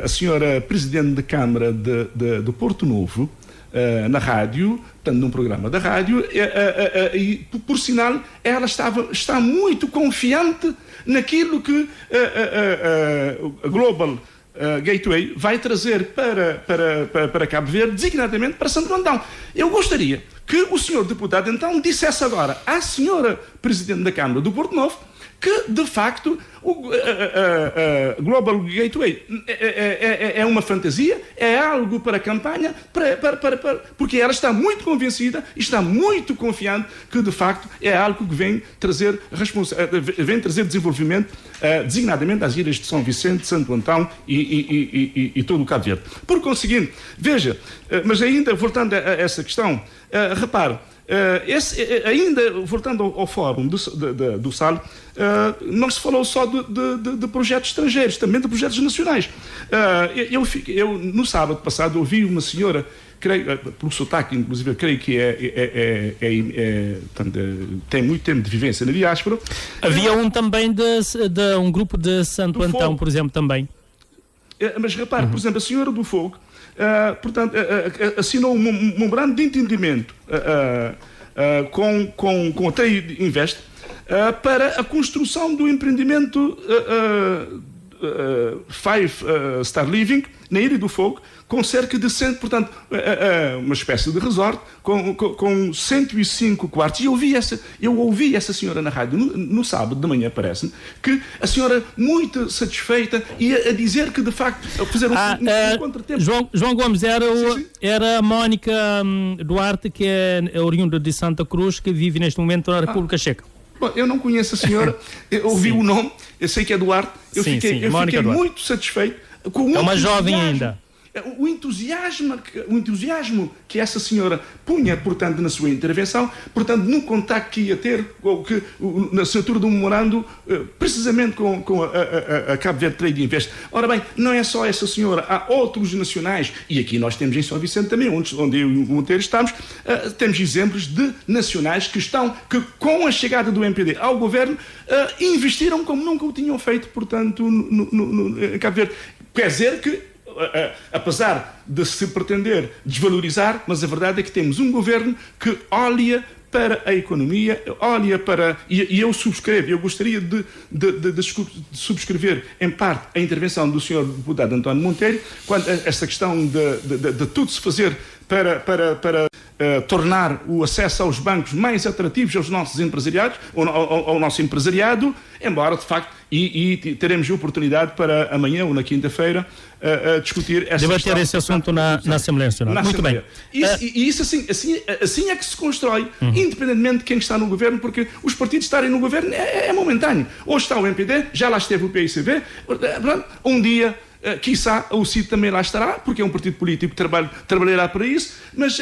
a senhora Presidente da Câmara do Porto Novo na rádio, portanto num programa da rádio, e por sinal ela está muito confiante naquilo que a Global Gateway vai trazer para Cabo Verde, designadamente para Santo Antão. Eu gostaria que o senhor deputado então dissesse agora à senhora Presidente da Câmara do Porto Novo que, de facto, o Global Gateway é uma fantasia, é algo para a campanha, porque ela está muito convencida e está muito confiante que, de facto, é algo que vem trazer desenvolvimento, designadamente às ilhas de São Vicente, Santo Antão e todo o Cabo Verde. Por conseguinte, veja, mas ainda voltando a essa questão, repare, ainda voltando ao fórum do SAL, não se falou só de projetos estrangeiros, também de projetos nacionais. Eu no sábado passado ouvi uma senhora, creio, pelo sotaque inclusive, creio que tem muito tempo de vivência na diáspora. Havia um também de um grupo de Santo Antão, por exemplo, também. Mas repare, por exemplo, a senhora do Fogo, portanto, assinou um memorando de entendimento com a TEI Invest para a construção do empreendimento Five Star Living na Ilha do Fogo, com cerca de 100, portanto, uma espécie de resort com 105 quartos. E eu ouvi essa senhora na rádio no sábado de manhã, parece-me, que a senhora muito satisfeita ia a dizer que, de facto, fazer um contratempo. João Gomes, era a Mónica Duarte, que é oriunda de Santa Cruz, que vive neste momento na República Checa. Bom, eu não conheço a senhora, eu ouvi o nome, eu sei que é Duarte, eu fiquei muito satisfeito. É uma jovem ainda. O entusiasmo que essa senhora punha, portanto, na sua intervenção, portanto, no contacto que ia ter, na assinatura de um memorando, precisamente com a Cabo Verde Trade Invest. Ora bem, não é só essa senhora, há outros nacionais, e aqui nós temos em São Vicente também, onde eu e o Monteiro estamos, temos exemplos de nacionais que com a chegada do MPD ao governo, investiram como nunca o tinham feito, portanto, no Cabo Verde. Quer dizer que, apesar de se pretender desvalorizar, mas a verdade é que temos um governo que olha para a economia, olha para... E eu gostaria de subscrever, em parte, a intervenção do Sr. Deputado António Monteiro, quando essa questão de tudo se fazer para tornar o acesso aos bancos mais atrativos aos nossos empresariados, ao nosso empresariado, embora, de facto, e teremos a oportunidade para amanhã ou na quinta-feira discutir essa debater esse assunto na Assembleia Nacional. Muito bem. Isso assim é que se constrói, independentemente de quem está no governo, porque os partidos estarem no governo é momentâneo. Hoje está o MPD, já lá esteve o PICB, um dia... quiçá o CID também lá estará, porque é um partido político que trabalhará para isso, mas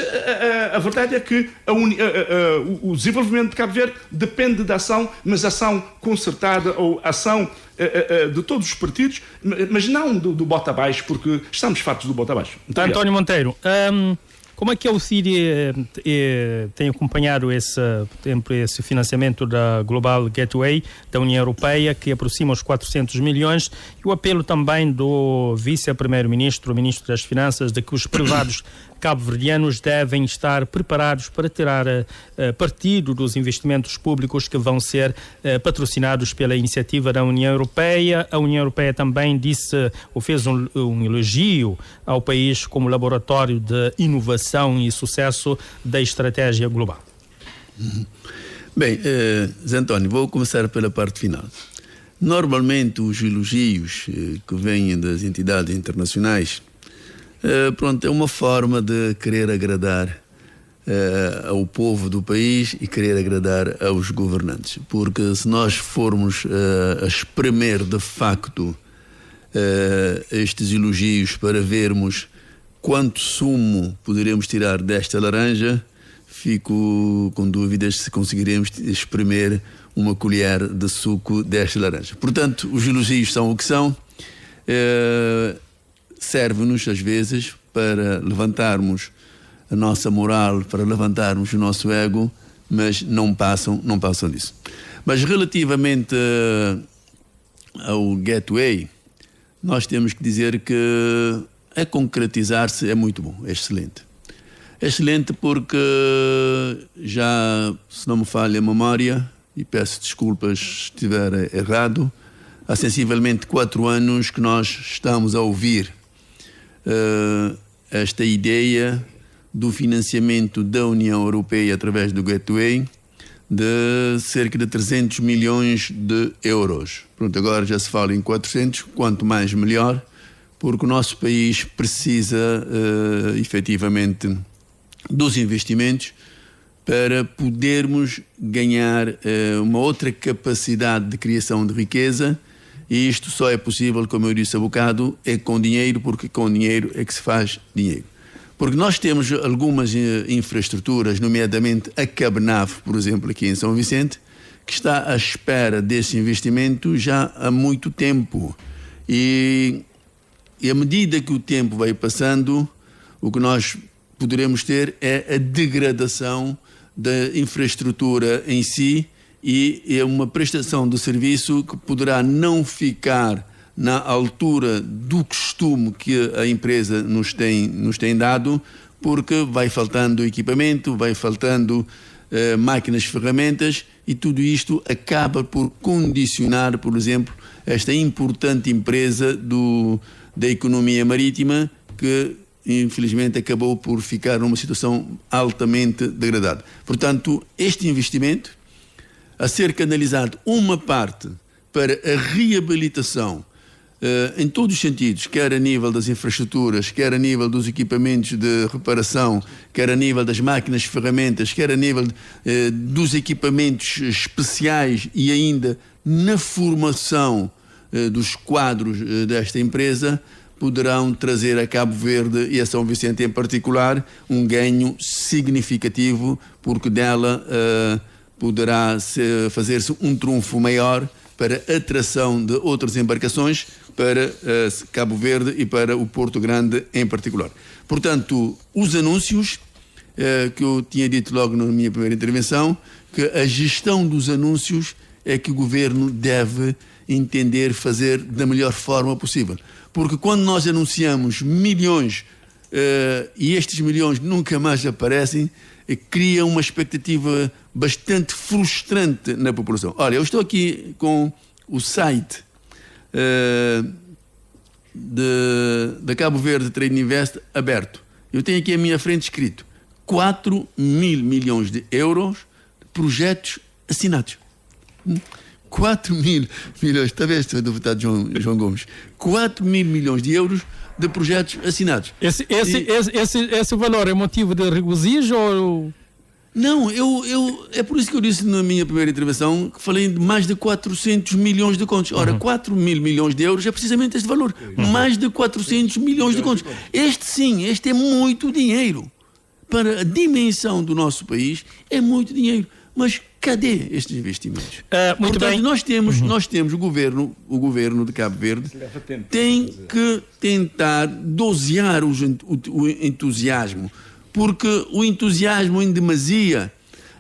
a verdade é que o desenvolvimento de Cabo Verde depende da ação, mas ação concertada ou ação de todos os partidos, mas não do bota abaixo, porque estamos fartos do bota abaixo. António Monteiro, como é que o CID tem acompanhado esse financiamento da Global Gateway da União Europeia, que aproxima os 400 milhões, e o apelo também do vice-primeiro-ministro, ministro das Finanças, de que os privados cabo-verdianos devem estar preparados para tirar partido dos investimentos públicos que vão ser patrocinados pela iniciativa da União Europeia. A União Europeia também fez um elogio ao país como laboratório de inovação e sucesso da estratégia global. Bem, Zé António, vou começar pela parte final. Normalmente os elogios que vêm das entidades internacionais Pronto, é uma forma de querer agradar ao povo do país e querer agradar aos governantes. Porque se nós formos a espremer de facto estes elogios para vermos quanto sumo poderemos tirar desta laranja, fico com dúvidas se conseguiremos espremer uma colher de suco desta laranja. Portanto, os elogios são o que são. Serve-nos às vezes para levantarmos a nossa moral, para levantarmos o nosso ego, mas não passam disso. Mas relativamente ao Gateway, nós temos que dizer que a concretizar-se é muito bom, é excelente. É excelente porque já, se não me falha a memória, e peço desculpas se estiver errado, há sensivelmente 4 anos que nós estamos a ouvir esta ideia do financiamento da União Europeia através do Gateway de cerca de 300 milhões de euros. Pronto, agora já se fala em 400, quanto mais melhor, porque o nosso país precisa efetivamente dos investimentos para podermos ganhar uma outra capacidade de criação de riqueza, e isto só é possível, como eu disse há bocado, é com dinheiro, porque com dinheiro é que se faz dinheiro. Porque nós temos algumas infraestruturas, nomeadamente a CABNAV, por exemplo, aqui em São Vicente, que está à espera desse investimento já há muito tempo. E à medida que o tempo vai passando, o que nós poderemos ter é a degradação da infraestrutura em si, e é uma prestação de serviço que poderá não ficar na altura do costume que a empresa nos tem dado, porque vai faltando equipamento, vai faltando máquinas, ferramentas, e tudo isto acaba por condicionar, por exemplo, esta importante empresa da economia marítima, que infelizmente acabou por ficar numa situação altamente degradada. Portanto, este investimento, a ser canalizado uma parte para a reabilitação em todos os sentidos, quer a nível das infraestruturas, quer a nível dos equipamentos de reparação, quer a nível das máquinas, ferramentas, quer a nível dos equipamentos especiais e ainda na formação dos quadros desta empresa, poderão trazer a Cabo Verde e a São Vicente em particular um ganho significativo, porque dela poderá fazer-se um trunfo maior para a atração de outras embarcações para Cabo Verde e para o Porto Grande em particular. Portanto, os anúncios que eu tinha dito logo na minha primeira intervenção, que a gestão dos anúncios é que o governo deve entender fazer da melhor forma possível. Porque quando nós anunciamos milhões e estes milhões nunca mais aparecem, cria uma expectativa bastante frustrante na população. Olha, eu estou aqui com o site da Cabo Verde Trade Invest aberto. Eu tenho aqui à minha frente escrito 4 mil milhões de euros de projetos assinados. 4 mil milhões, está a ver, Sr. Deputado João Gomes? 4 mil milhões de euros de projetos assinados. Esse valor é motivo de regozijo ou... Não, é por isso que eu disse na minha primeira intervenção que falei de mais de 400 milhões de contos. Ora, 4 mil milhões de euros é precisamente este valor. Mais de 400 milhões de contos. Este é muito dinheiro. Para a dimensão do nosso país, é muito dinheiro. Mas cadê estes investimentos? Muito Portanto, bem. Nós temos o governo de Cabo Verde tem que tentar dosear o entusiasmo, porque o entusiasmo em demasia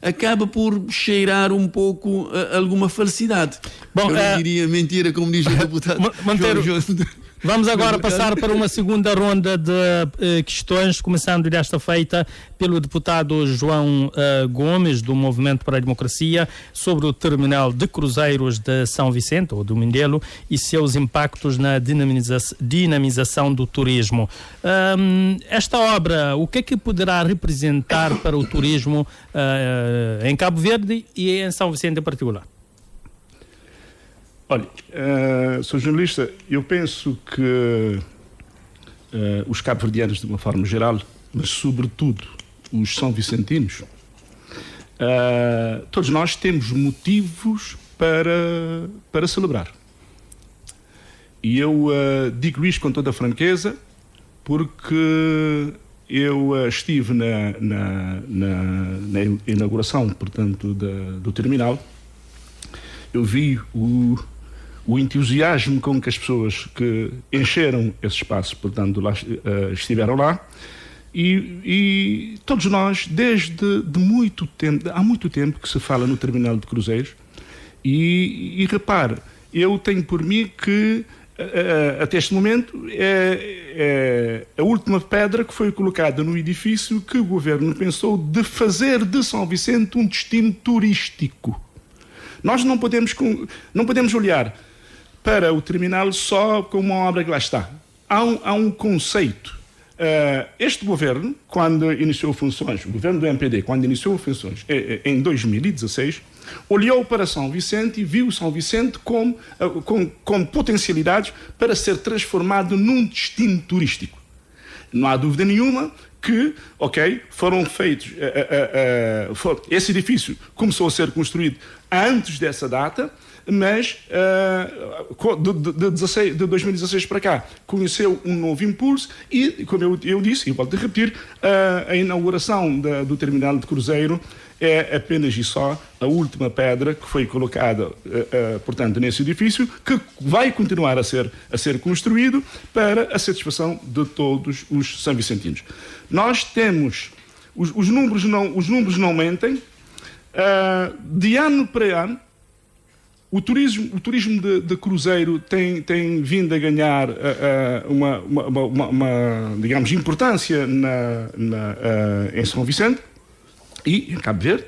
acaba por cheirar um pouco a alguma falsidade. Bom, eu não diria mentira, como diz o deputado Vamos agora passar para uma segunda ronda de questões, começando desta feita pelo deputado João Gomes, do Movimento para a Democracia, sobre o terminal de cruzeiros de São Vicente, ou do Mindelo, e seus impactos na dinamização do turismo. Esta obra, o que é que poderá representar para o turismo em Cabo Verde e em São Vicente em particular? Olha, sou jornalista, eu penso que os cabo-verdianos de uma forma geral, mas sobretudo os são vicentinos, todos nós temos motivos para celebrar. E eu digo isto com toda a franqueza, porque eu estive na inauguração, portanto, do terminal. Eu vi o entusiasmo com que as pessoas que encheram esse espaço, portanto, lá, estiveram lá. E todos nós, há muito tempo que se fala no terminal de cruzeiros, e repare, eu tenho por mim que até este momento é a última pedra que foi colocada no edifício que o governo pensou de fazer de São Vicente um destino turístico. Nós não podemos olhar para o terminal só como uma obra que lá está. Há um conceito. Este governo, quando iniciou funções, o governo do MPD, quando iniciou funções em 2016, olhou para São Vicente e viu São Vicente com potencialidades para ser transformado num destino turístico. Não há dúvida nenhuma que, foram feitos... esse edifício começou a ser construído antes dessa data, mas de 2016 para cá conheceu um novo impulso e, como eu disse, e volto a repetir, a inauguração do terminal de cruzeiro é apenas e só a última pedra que foi colocada, portanto, nesse edifício, que vai continuar a ser construído para a satisfação de todos os sanvicentinos. Nós temos... Os números não mentem. De ano para ano, o turismo de cruzeiro tem vindo a ganhar uma digamos, importância em São Vicente e em Cabo Verde.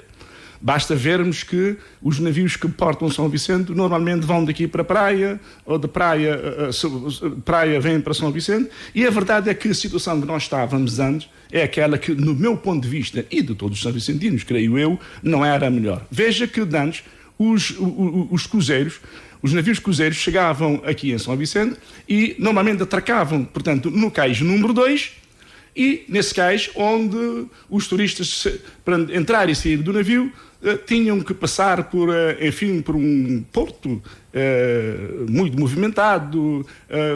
Basta vermos que os navios que portam São Vicente normalmente vão daqui para a praia, ou de praia vêm para São Vicente, e a verdade é que a situação que nós estávamos antes é aquela que, no meu ponto de vista, e de todos os são-vicentinos, creio eu, não era a melhor. Veja que antes os cruzeiros, os navios cruzeiros chegavam aqui em São Vicente e normalmente atracavam, portanto, no cais número 2, e nesse cais onde os turistas, para entrar e sair do navio, tinham que passar por um porto muito movimentado,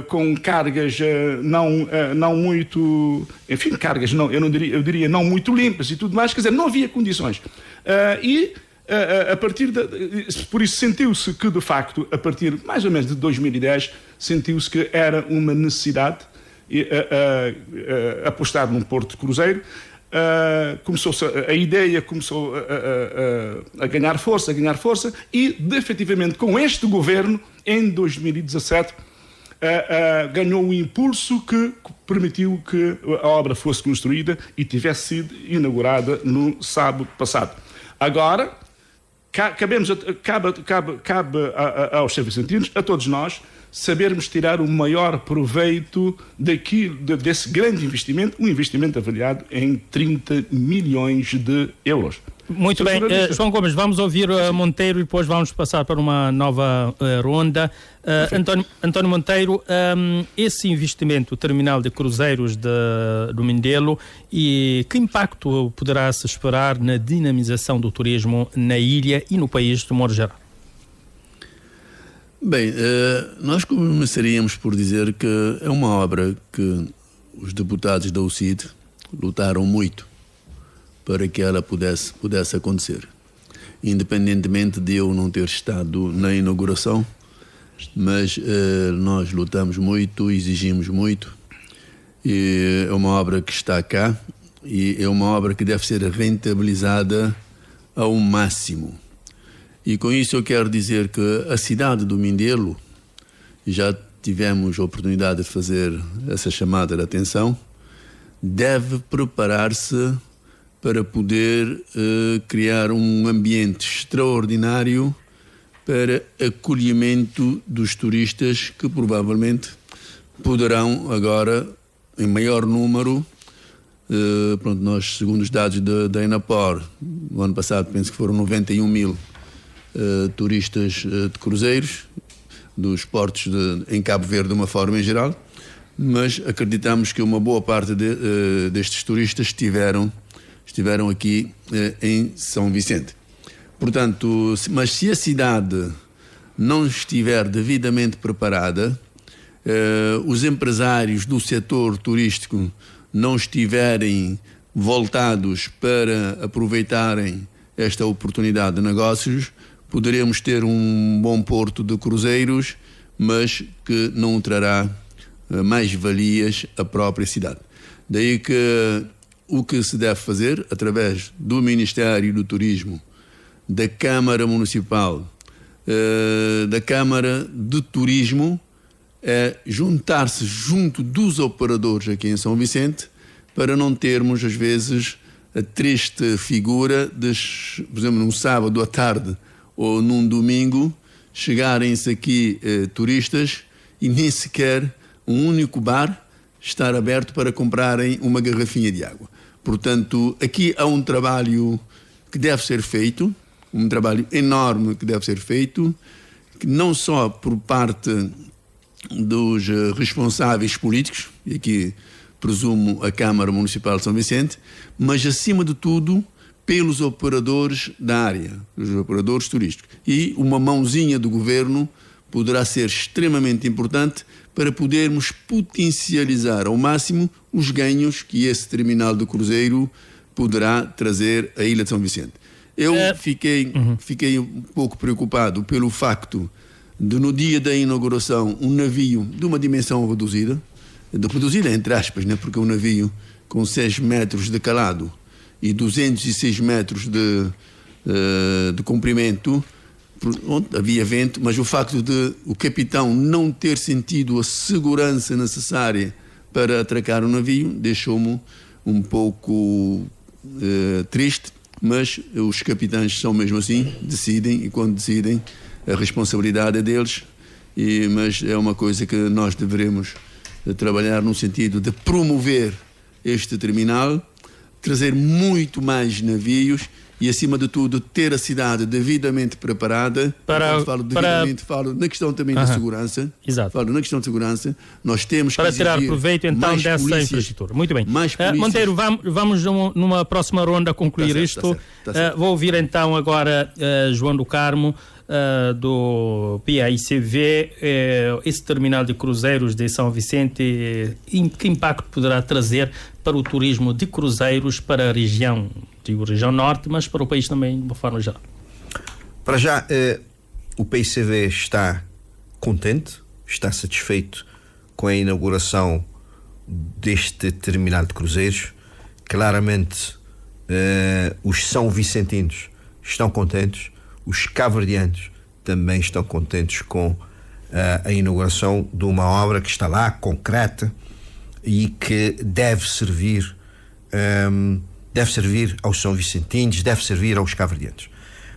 com cargas não muito, enfim, cargas eu diria não muito limpas e tudo mais, quer dizer, não havia condições. Por isso sentiu-se que, de facto, a partir mais ou menos de 2010, sentiu-se que era uma necessidade apostar num porto de cruzeiro. A ideia começou a ganhar força e, efetivamente, com este governo, em 2017, ganhou um impulso que permitiu que a obra fosse construída e tivesse sido inaugurada no sábado passado. Agora, cabe aos sanvicentinos, a todos nós, sabermos tirar o maior proveito desse grande investimento, um investimento avaliado em 30 milhões de euros. Muito bem, João Gomes, vamos ouvir Monteiro e depois vamos passar para uma nova ronda. António Monteiro, esse investimento, o terminal de cruzeiros do Mindelo, e que impacto poderá-se esperar na dinamização do turismo na ilha e no país de modo geral? Bem, nós começaríamos por dizer que é uma obra que os deputados da UCID lutaram muito para que ela pudesse acontecer. Independentemente de eu não ter estado na inauguração, mas nós lutamos muito, exigimos muito, e é uma obra que está cá e é uma obra que deve ser rentabilizada ao máximo. E com isso eu quero dizer que a cidade do Mindelo, já tivemos a oportunidade de fazer essa chamada de atenção, deve preparar-se para poder criar um ambiente extraordinário para acolhimento dos turistas que provavelmente poderão agora, em maior número, nós, segundo os dados da Enapor, no ano passado penso que foram 91 mil turistas de cruzeiros, dos portos em Cabo Verde de uma forma em geral, mas acreditamos que uma boa parte destes turistas estiveram aqui em São Vicente. Portanto, mas se a cidade não estiver devidamente preparada, os empresários do setor turístico não estiverem voltados para aproveitarem esta oportunidade de negócios, poderemos ter um bom porto de cruzeiros, mas que não trará mais valias à própria cidade. Daí que o que se deve fazer, através do Ministério do Turismo, da Câmara Municipal, da Câmara de Turismo, é juntar-se junto dos operadores aqui em São Vicente, para não termos, às vezes, a triste figura de, por exemplo, num sábado à tarde ou num domingo, chegarem-se aqui turistas e nem sequer um único bar estar aberto para comprarem uma garrafinha de água. Portanto, aqui há um trabalho que deve ser feito, um trabalho enorme que deve ser feito, que não só por parte dos responsáveis políticos, e aqui presumo a Câmara Municipal de São Vicente, mas acima de tudo pelos operadores da área, os operadores turísticos. E uma mãozinha do governo poderá ser extremamente importante para podermos potencializar ao máximo os ganhos que esse terminal do cruzeiro poderá trazer à Ilha de São Vicente. Eu fiquei um pouco preocupado pelo facto de, no dia da inauguração, um navio de uma dimensão reduzida entre aspas, né? Porque um navio com 6 metros de calado e 206 metros de comprimento, onde havia vento, mas o facto de o capitão não ter sentido a segurança necessária para atracar o navio deixou-me um pouco triste, mas os capitães são mesmo assim, decidem, e quando decidem a responsabilidade é deles, mas é uma coisa que nós deveremos trabalhar no sentido de promover este terminal, trazer muito mais navios e, acima de tudo, ter a cidade devidamente preparada. Falo na questão também da segurança. Exato. Falo na questão de segurança. Nós temos para que tirar proveito então dessa infraestrutura. Muito bem. Monteiro, vamos numa próxima ronda concluir isto. Tá certo. Vou ouvir então agora João do Carmo, do PAICV. Esse terminal de cruzeiros de São Vicente, que impacto poderá trazer para o turismo de cruzeiros para a região norte, mas para o país também de uma forma geral? Para já, o PAICV está contente, está satisfeito com a inauguração deste terminal de cruzeiros. Claramente, os são vicentinos estão contentes, os cabo-verdianos também estão contentes com a inauguração de uma obra que está lá, concreta, e que deve servir aos são vicentinos, deve servir aos cabo-verdianos.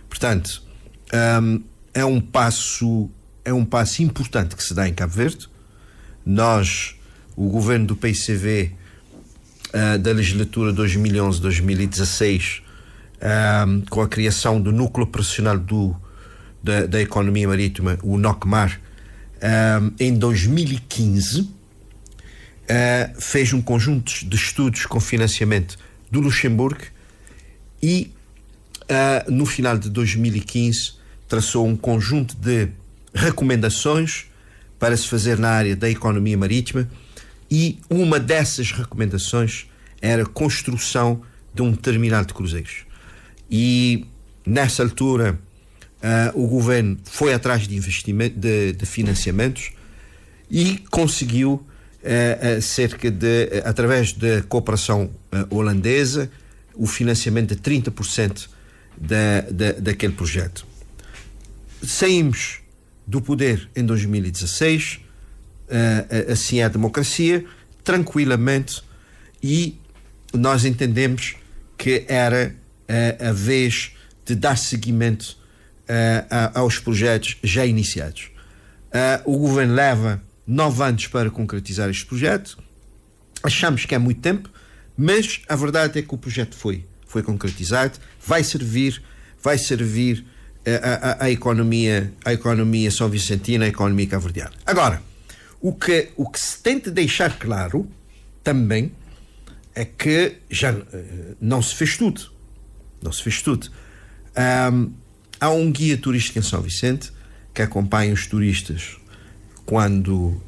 Portanto, é um passo importante que se dá em Cabo Verde. Nós, o governo do PAICV, da legislatura 2011-2016, com a criação do núcleo operacional da economia marítima, o NOCMAR, em 2015, fez um conjunto de estudos com financiamento do Luxemburgo e, no final de 2015, traçou um conjunto de recomendações para se fazer na área da economia marítima, e uma dessas recomendações era a construção de um terminal de cruzeiros. E, nessa altura, o governo foi atrás de investimento, de financiamentos, e conseguiu, através da cooperação holandesa, o financiamento de 30% daquele projeto. Saímos do poder em 2016, assim é a democracia, tranquilamente, e nós entendemos que era a vez de dar seguimento aos projetos já iniciados. O governo leva 9 anos para concretizar este projeto. Achamos que é muito tempo, mas a verdade é que o projeto foi concretizado, vai servir a economia são vicentina, a economia cabo-verdiana. Agora, O que se tenta deixar claro também é que já não se fez tudo. Não se fez tudo. Há um guia turístico em São Vicente que acompanha os turistas quando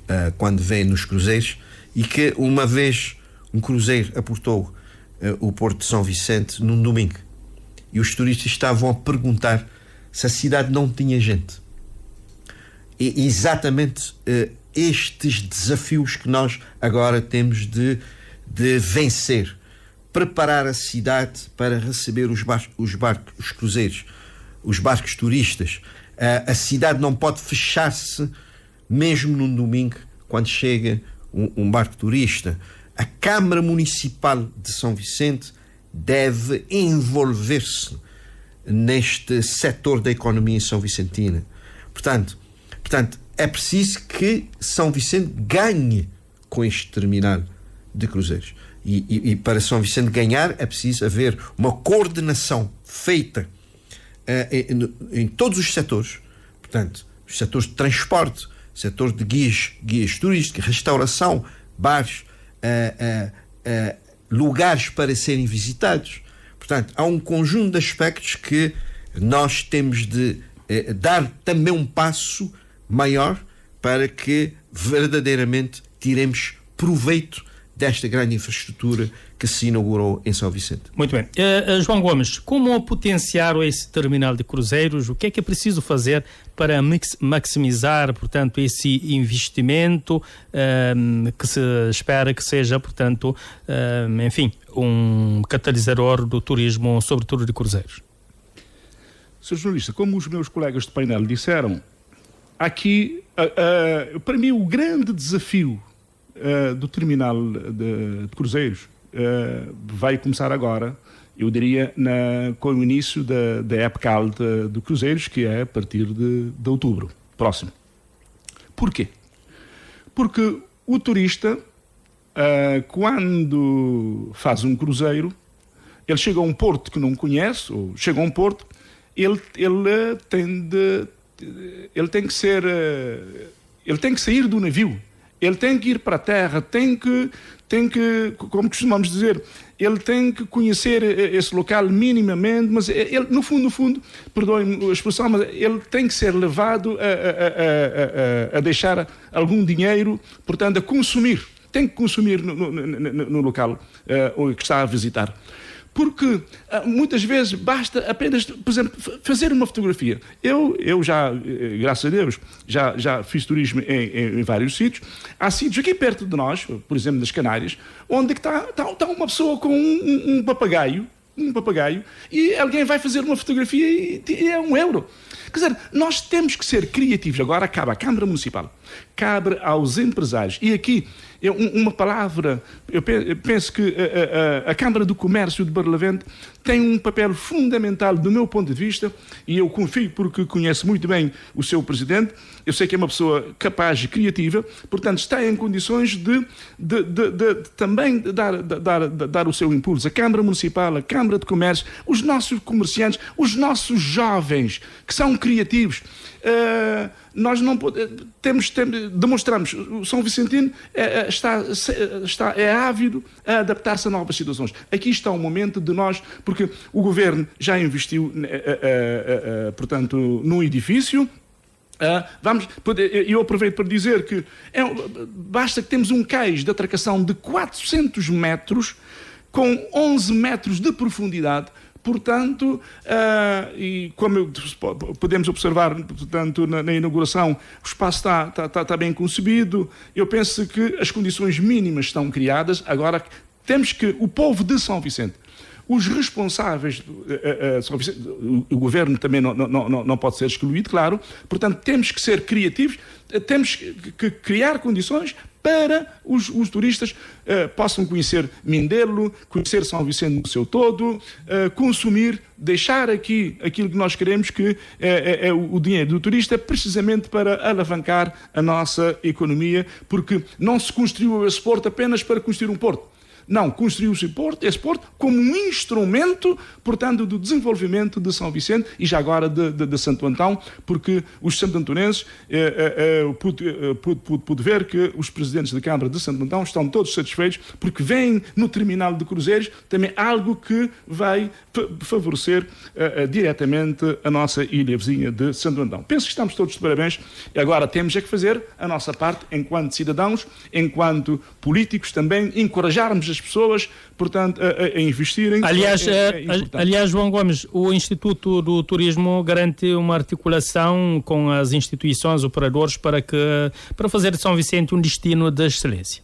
vêm nos cruzeiros, e que uma vez um cruzeiro aportou o Porto de São Vicente num domingo, e os turistas estavam a perguntar se a cidade não tinha gente. E exatamente estes desafios que nós agora temos de vencer. Preparar a cidade para receber os cruzeiros, os barcos turistas. A cidade não pode fechar-se mesmo num domingo quando chega um barco turista. A Câmara Municipal de São Vicente deve envolver-se neste setor da economia são vicentina. Portanto, é preciso que São Vicente ganhe com este terminal de cruzeiros. E para São Vicente ganhar é preciso haver uma coordenação feita em todos os setores. Portanto, os setores de transporte, setor de guias turísticos, restauração, bares, lugares para serem visitados. Portanto, há um conjunto de aspectos que nós temos de dar também um passo maior para que verdadeiramente tiremos proveito desta grande infraestrutura que se inaugurou em São Vicente. Muito bem. João Gomes, como potenciar esse terminal de cruzeiros? O que é preciso fazer para maximizar, portanto, esse investimento que se espera que seja, portanto, enfim, um catalisador do turismo, sobretudo de cruzeiros? Sr. jornalista, como os meus colegas de painel disseram, aqui, para mim, o grande desafio do terminal de cruzeiros vai começar agora, eu diria, com o início da época alta de cruzeiros, que é a partir de outubro próximo. Porquê? Porque o turista, quando faz um cruzeiro, ele chega a um porto que não conhece, ou chega a um porto, ele tem que sair do navio. Ele tem que ir para a terra, tem que, como costumamos dizer, ele tem que conhecer esse local minimamente, mas ele, no fundo, perdoem-me a expressão, mas ele tem que ser levado a deixar algum dinheiro, portanto, a consumir. Tem que consumir no local que está a visitar. Porque muitas vezes basta apenas, por exemplo, fazer uma fotografia. Eu já, graças a Deus, já fiz turismo em vários sítios. Há sítios aqui perto de nós, por exemplo, nas Canárias, onde está uma pessoa com um papagaio, e alguém vai fazer uma fotografia e é €1. Quer dizer, nós temos que ser criativos. Agora cabe à Câmara Municipal, cabe aos empresários. E aqui, uma palavra, eu penso que a Câmara do Comércio de Barlavento tem um papel fundamental do meu ponto de vista, e eu confio porque conheço muito bem o seu presidente. Eu sei que é uma pessoa capaz e criativa, portanto está em condições de também dar o seu impulso. A Câmara Municipal, a Câmara de Comércio, os nossos comerciantes, os nossos jovens que são criativos. Nós não demonstramos, o São Vicentino é ávido a adaptar-se a novas situações. Aqui está o momento de nós, porque o Governo já investiu, portanto, num edifício. Eu aproveito para dizer que basta que temos um cais de atracação de 400 metros com 11 metros de profundidade. Portanto, e como podemos observar, portanto, na inauguração, o espaço está bem concebido. Eu penso que as condições mínimas estão criadas. Agora, temos que o povo de São Vicente, os responsáveis, o Governo também não pode ser excluído, claro. Portanto, temos que ser criativos, temos que criar condições para os turistas possam conhecer Mindelo, conhecer São Vicente no seu todo, consumir, deixar aqui aquilo que nós queremos, que é o dinheiro do turista, precisamente para alavancar a nossa economia, porque não se construiu esse porto apenas para construir um porto. Não, construiu esse porto como um instrumento, portanto, do desenvolvimento de São Vicente e já agora de Santo Antão, porque os santo-antonenses pude ver que os presidentes da Câmara de Santo Antão estão todos satisfeitos porque veem no terminal de cruzeiros também algo que vai favorecer diretamente a nossa ilha vizinha de Santo Antão. Penso que estamos todos de parabéns e agora temos que fazer a nossa parte enquanto cidadãos, enquanto políticos também, encorajarmos as pessoas, portanto, a investirem. Aliás, João Gomes, o Instituto do Turismo garante uma articulação com as instituições, operadores, para fazer de São Vicente um destino de excelência.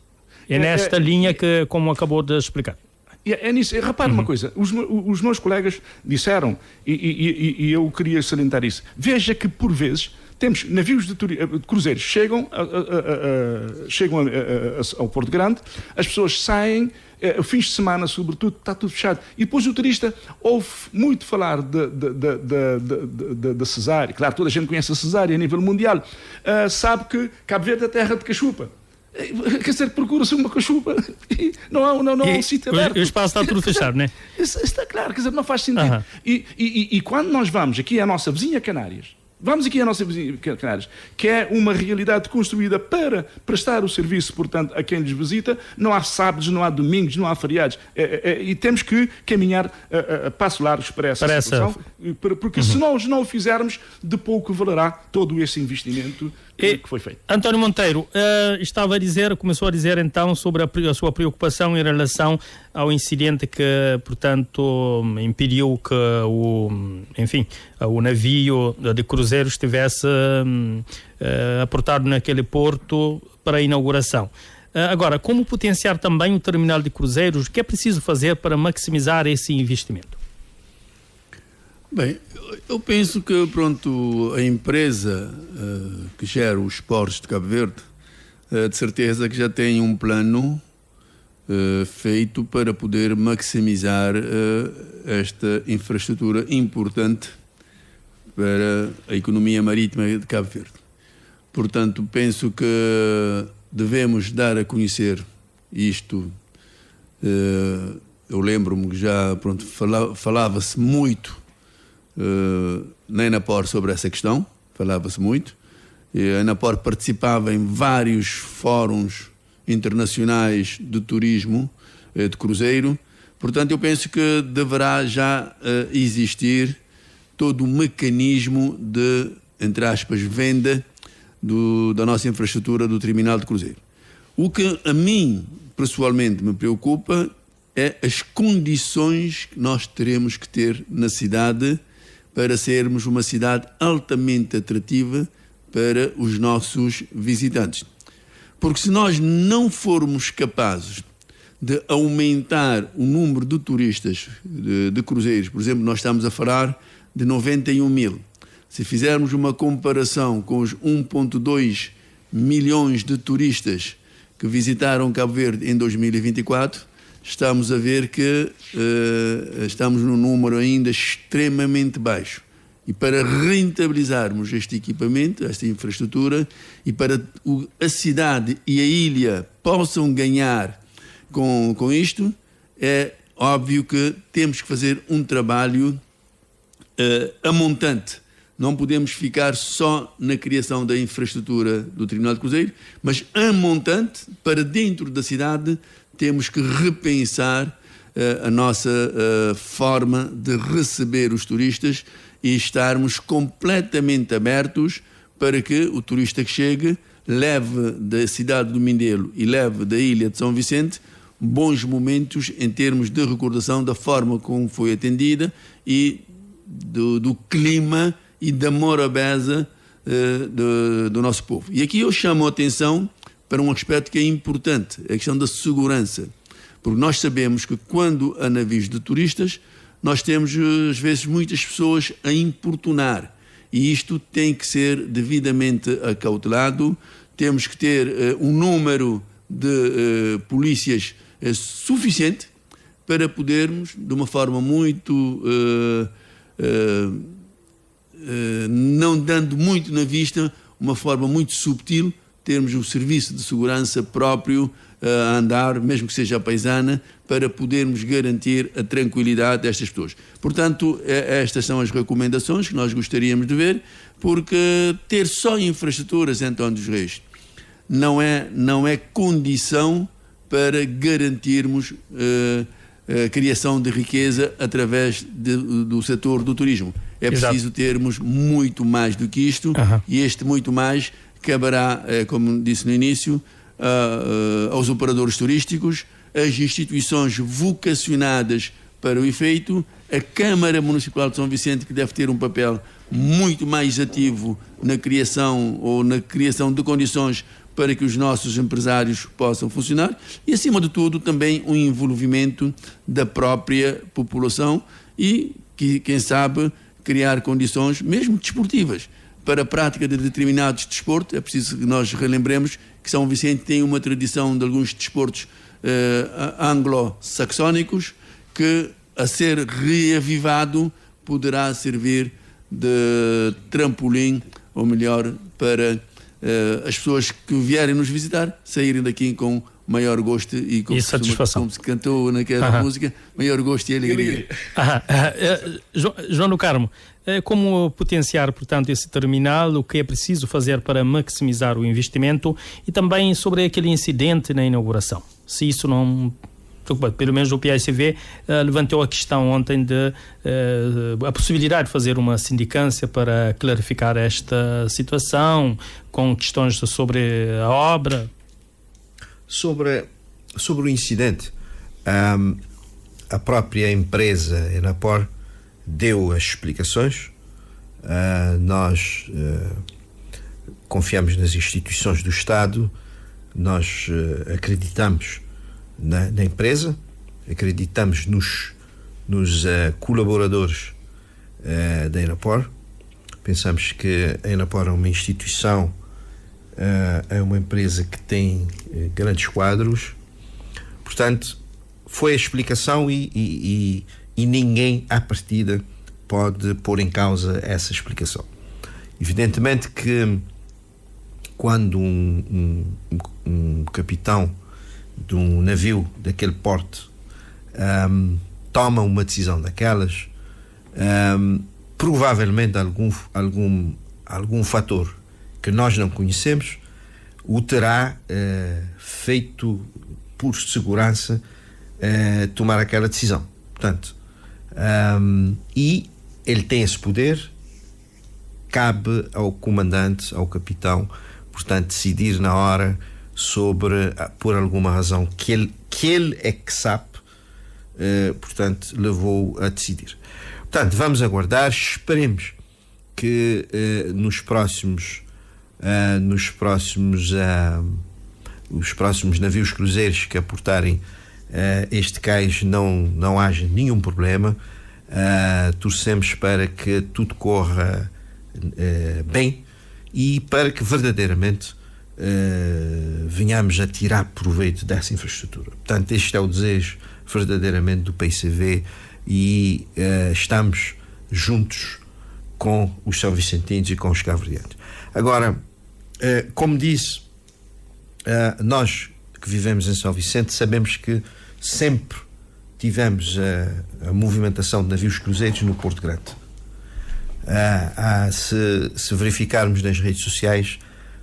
É nesta linha que, como acabou de explicar. É nisso. Repare uma coisa, os meus colegas disseram, e eu queria salientar isso, veja que por vezes temos navios de cruzeiros, chegam ao Porto Grande, as pessoas saem, fins de semana sobretudo, está tudo fechado. E depois o turista ouve muito falar da Cesária, claro, toda a gente conhece a Cesária a nível mundial, sabe que Cabo Verde é terra de cachupa. Quer dizer, procura-se uma cachupa e não há um sítio aberto. O espaço está tudo fechado, não é? Está claro, quer dizer, não faz sentido. E quando nós vamos aqui à nossa vizinha Canárias, que é uma realidade construída para prestar o serviço, portanto, a quem lhes visita, não há sábados, não há domingos, não há feriados, e temos que caminhar a passo largos para essa situação, porque se nós não o fizermos, de pouco valerá todo esse investimento que foi feito. António Monteiro, começou a dizer então sobre a sua preocupação em relação ao incidente que, portanto, impediu que o navio de cruzeiro estivesse aportado naquele porto para a inauguração. Agora, como potenciar também o terminal de cruzeiros? O que é preciso fazer para maximizar esse investimento? Bem, eu penso que, a empresa que gera os portos de Cabo Verde, de certeza que já tem um plano feito para poder maximizar esta infraestrutura importante para a economia marítima de Cabo Verde. Portanto, penso que devemos dar a conhecer isto. Eu lembro-me que já falava-se muito na Enapor sobre essa questão, falava-se muito. A Enapor participava em vários fóruns internacionais de turismo de cruzeiro. Portanto, eu penso que deverá já existir todo o mecanismo de, entre aspas, venda da nossa infraestrutura do terminal de cruzeiro. O que a mim, pessoalmente, me preocupa é as condições que nós teremos que ter na cidade para sermos uma cidade altamente atrativa para os nossos visitantes. Porque se nós não formos capazes de aumentar o número de turistas de cruzeiros, por exemplo, nós estamos a falar de 91 mil. Se fizermos uma comparação com os 1,2 milhões de turistas que visitaram Cabo Verde em 2024, estamos a ver que estamos num número ainda extremamente baixo. E para rentabilizarmos este equipamento, esta infraestrutura, e para a cidade e a ilha possam ganhar com isto, é óbvio que temos que fazer um trabalho a montante. Não podemos ficar só na criação da infraestrutura do terminal de cruzeiro, mas a montante, para dentro da cidade, temos que repensar a nossa forma de receber os turistas e estarmos completamente abertos para que o turista que chegue leve da cidade do Mindelo e leve da ilha de São Vicente bons momentos em termos de recordação da forma como foi atendida e do clima e da morabeza do nosso povo. E aqui eu chamo a atenção para um aspecto que é importante, a questão da segurança. Porque nós sabemos que quando há navios de turistas, nós temos, às vezes, muitas pessoas a importunar. E isto tem que ser devidamente acautelado. Temos que ter um número de polícias suficiente para podermos, de uma forma muito... não dando muito na vista, uma forma muito subtil, termos um serviço de segurança próprio a andar, mesmo que seja a paisana, para podermos garantir a tranquilidade destas pessoas. Portanto, estas são as recomendações que nós gostaríamos de ver, porque ter só infraestruturas em António dos Reis não é condição para garantirmos a criação de riqueza através do setor do turismo. É preciso termos muito mais do que isto, e este muito mais caberá, como disse no início, aos operadores turísticos, às instituições vocacionadas para o efeito, a Câmara Municipal de São Vicente, que deve ter um papel muito mais ativo na criação de condições para que os nossos empresários possam funcionar, e acima de tudo também um envolvimento da própria população e, quem sabe, criar condições mesmo desportivas para a prática de determinados desportos. É preciso que nós relembremos que São Vicente tem uma tradição de alguns desportos anglo-saxónicos que, a ser reavivado, poderá servir de trampolim, ou melhor, para as pessoas que vierem nos visitar saírem daqui com maior gosto e com satisfação. Como se cantou naquela música, maior gosto e alegria. João do Carmo, como potenciar, portanto, esse terminal, o que é preciso fazer para maximizar o investimento, e também sobre aquele incidente na inauguração? Se isso não... Pelo menos o PAICV levantou a questão ontem de a possibilidade de fazer uma sindicância para clarificar esta situação, com questões sobre a obra. Sobre o incidente, a própria empresa Enapor deu as explicações. Nós confiamos nas instituições do Estado, nós acreditamos na empresa, acreditamos nos colaboradores da Enapor. Pensamos que a Enapor é uma instituição, é uma empresa que tem grandes quadros. Portanto, foi a explicação e ninguém à partida pode pôr em causa essa explicação. Evidentemente que quando um capitão de um navio daquele porte toma uma decisão daquelas, provavelmente algum fator que nós não conhecemos o terá feito por segurança tomar aquela decisão. Portanto, e ele tem esse poder, cabe ao comandante, ao capitão, portanto, decidir na hora sobre, por alguma razão que ele é que sabe, portanto, levou a decidir. Portanto, vamos aguardar, esperemos que nos próximos navios cruzeiros que aportarem este cais não haja nenhum problema. Torcemos para que tudo corra bem e para que verdadeiramente venhamos a tirar proveito dessa infraestrutura. Portanto, este é o desejo verdadeiramente do PAICV e estamos juntos com os São Vicentinos e com os cabo-verdianos. Agora, como disse, nós que vivemos em São Vicente sabemos que sempre tivemos a movimentação de navios cruzeiros no Porto Grande. Se verificarmos nas redes sociais,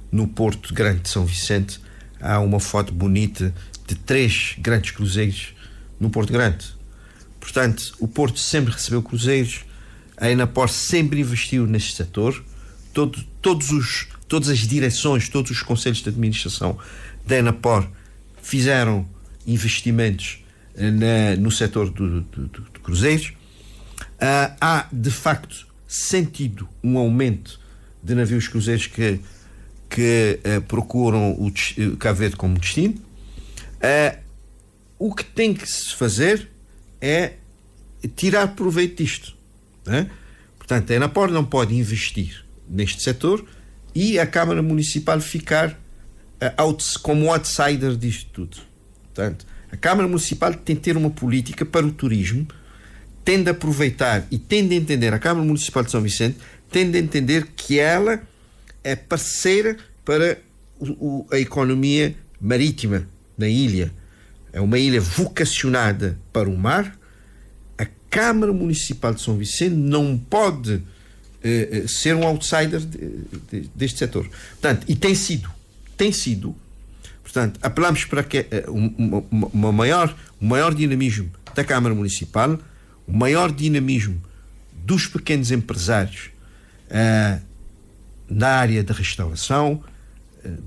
no Porto Grande de São Vicente há uma foto bonita de 3 grandes cruzeiros no Porto Grande. Portanto, o Porto sempre recebeu cruzeiros, a Enapor sempre investiu neste setor, todas as direções, todos os conselhos de administração da Enapor fizeram investimentos no setor de cruzeiros. Há, de facto, sentido um aumento de navios cruzeiros que procuram o Cabo Verde como destino. O que tem que se fazer é tirar proveito disto, né? Portanto, a Enapor não pode investir neste setor e a Câmara Municipal ficar como outsider disto tudo. Portanto, a Câmara Municipal tem que ter uma política para o turismo, tem de aproveitar e tem de entender, a Câmara Municipal de São Vicente tem de entender que ela é parceira para a economia marítima na ilha. É uma ilha vocacionada para o mar. A Câmara Municipal de São Vicente não pode ser um outsider deste setor. Portanto, e tem sido. Portanto, apelamos para que um maior dinamismo da Câmara Municipal, o maior dinamismo dos pequenos empresários na área da restauração,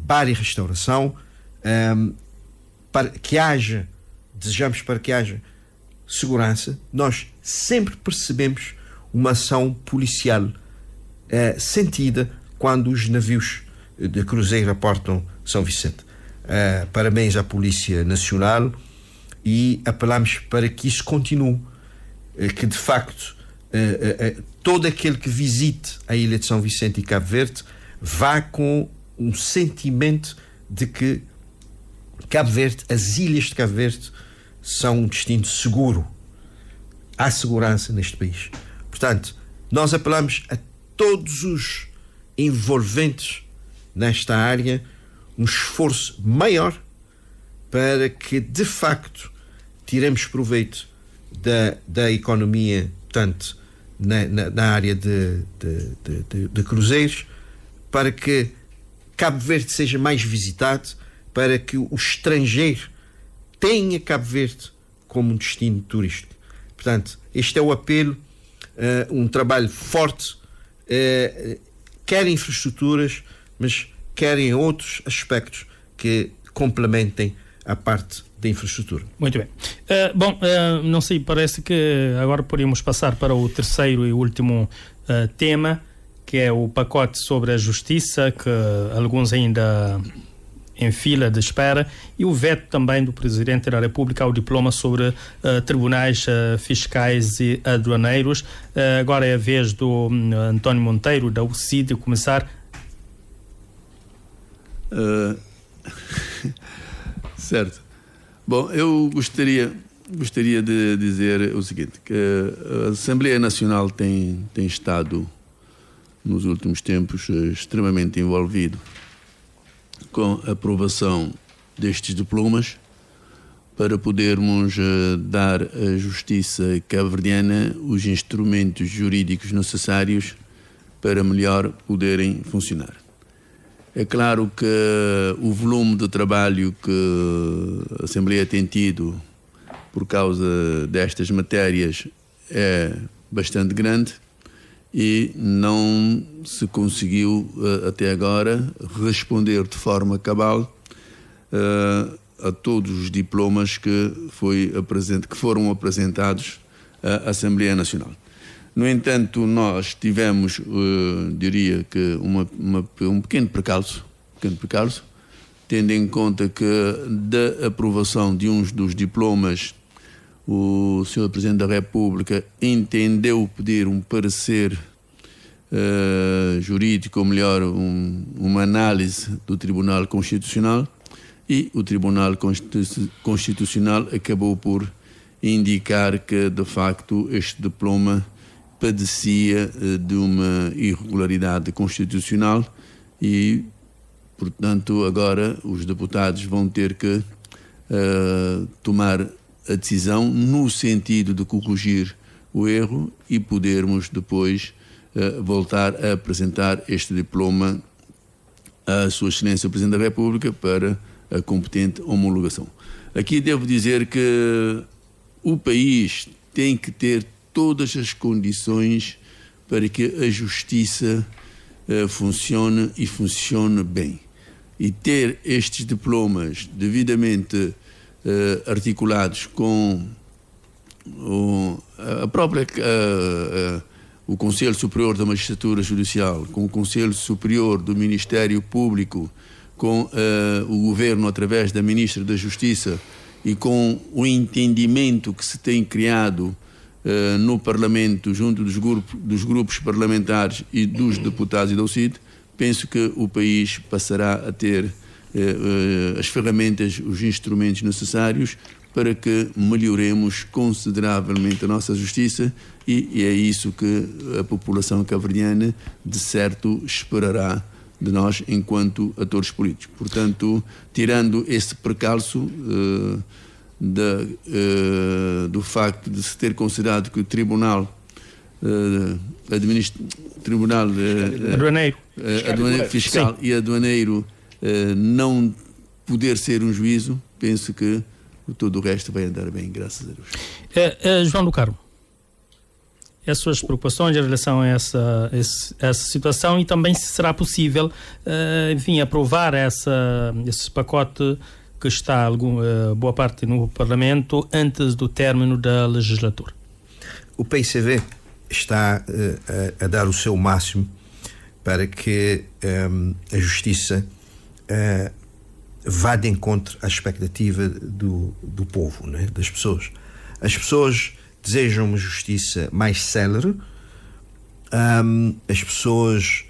bar e restauração, desejamos para que haja segurança. Nós sempre percebemos uma ação policial sentida quando os navios de cruzeiro aportam São Vicente. Parabéns à Polícia Nacional e apelamos para que isso continue, que de facto todo aquele que visite a ilha de São Vicente e Cabo Verde vá com um sentimento de que Cabo Verde, as ilhas de Cabo Verde são um destino seguro. Há segurança neste país. Portanto, nós apelamos a todos os envolventes nesta área um esforço maior para que, de facto, tiremos proveito da economia, tanto na área de cruzeiros, para que Cabo Verde seja mais visitado, para que o estrangeiro tenha Cabo Verde como um destino turístico. Portanto, este é o apelo, um trabalho forte, quer infraestruturas, mas querem outros aspectos que complementem a parte da infraestrutura. Muito bem. Não sei, parece que agora podemos passar para o terceiro e último tema, que é o pacote sobre a justiça, que alguns ainda em fila de espera, e o veto também do Presidente da República ao diploma sobre tribunais fiscais e aduaneiros. Agora é a vez do António Monteiro, da UCID, começar. Certo. Bom, eu gostaria de dizer o seguinte, que a Assembleia Nacional tem estado nos últimos tempos extremamente envolvido com a aprovação destes diplomas para podermos dar à justiça cabo-verdiana os instrumentos jurídicos necessários para melhor poderem funcionar. É claro que o volume de trabalho que a Assembleia tem tido por causa destas matérias é bastante grande e não se conseguiu até agora responder de forma cabal a todos os diplomas que foram apresentados à Assembleia Nacional. No entanto, nós tivemos, diria que um pequeno precalço, tendo em conta que da aprovação de uns dos diplomas o Sr. Presidente da República entendeu pedir um parecer jurídico, ou melhor, uma análise do Tribunal Constitucional, e o Tribunal Constitucional acabou por indicar que, de facto, este diploma padecia de uma irregularidade constitucional e, portanto, agora os deputados vão ter que tomar a decisão no sentido de corrigir o erro e podermos depois voltar a apresentar este diploma à Sua Excelência o Presidente da República para a competente homologação. Aqui devo dizer que o país tem que ter todas as condições para que a justiça funcione e funcione bem. E ter estes diplomas devidamente articulados com o Conselho Superior da Magistratura Judicial, com o Conselho Superior do Ministério Público, com o Governo através da Ministra da Justiça e com o entendimento que se tem criado no Parlamento junto dos grupos parlamentares e dos deputados e da UCID, penso que o país passará a ter as ferramentas, os instrumentos necessários para que melhoremos consideravelmente a nossa justiça e é isso que a população cabo-verdiana de certo esperará de nós enquanto atores políticos. Portanto, tirando esse precalço do facto de se ter considerado que o Tribunal Aduaneiro Fiscal e Aduaneiro não poder ser um juízo, penso que todo o resto vai andar bem, graças a Deus. João do Carmo, as suas preocupações em relação a essa situação, e também se será possível, aprovar esse pacote que está boa parte no Parlamento antes do término da legislatura. O PICV está a dar o seu máximo para que a Justiça vá de encontro à expectativa do povo, né? Das pessoas. As pessoas desejam uma justiça mais célere, as pessoas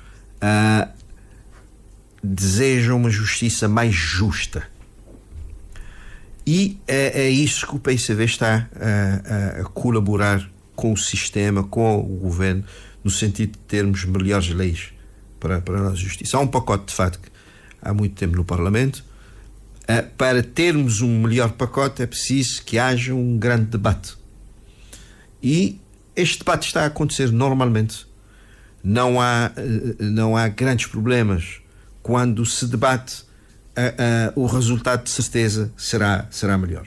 desejam uma justiça mais justa. E é isso que o PICV está a colaborar com o sistema, com o governo, no sentido de termos melhores leis para a nossa justiça. Há um pacote, de facto, há muito tempo no Parlamento. Para termos um melhor pacote é preciso que haja um grande debate. E este debate está a acontecer normalmente. Não há grandes problemas. Quando se debate, o resultado de certeza será melhor.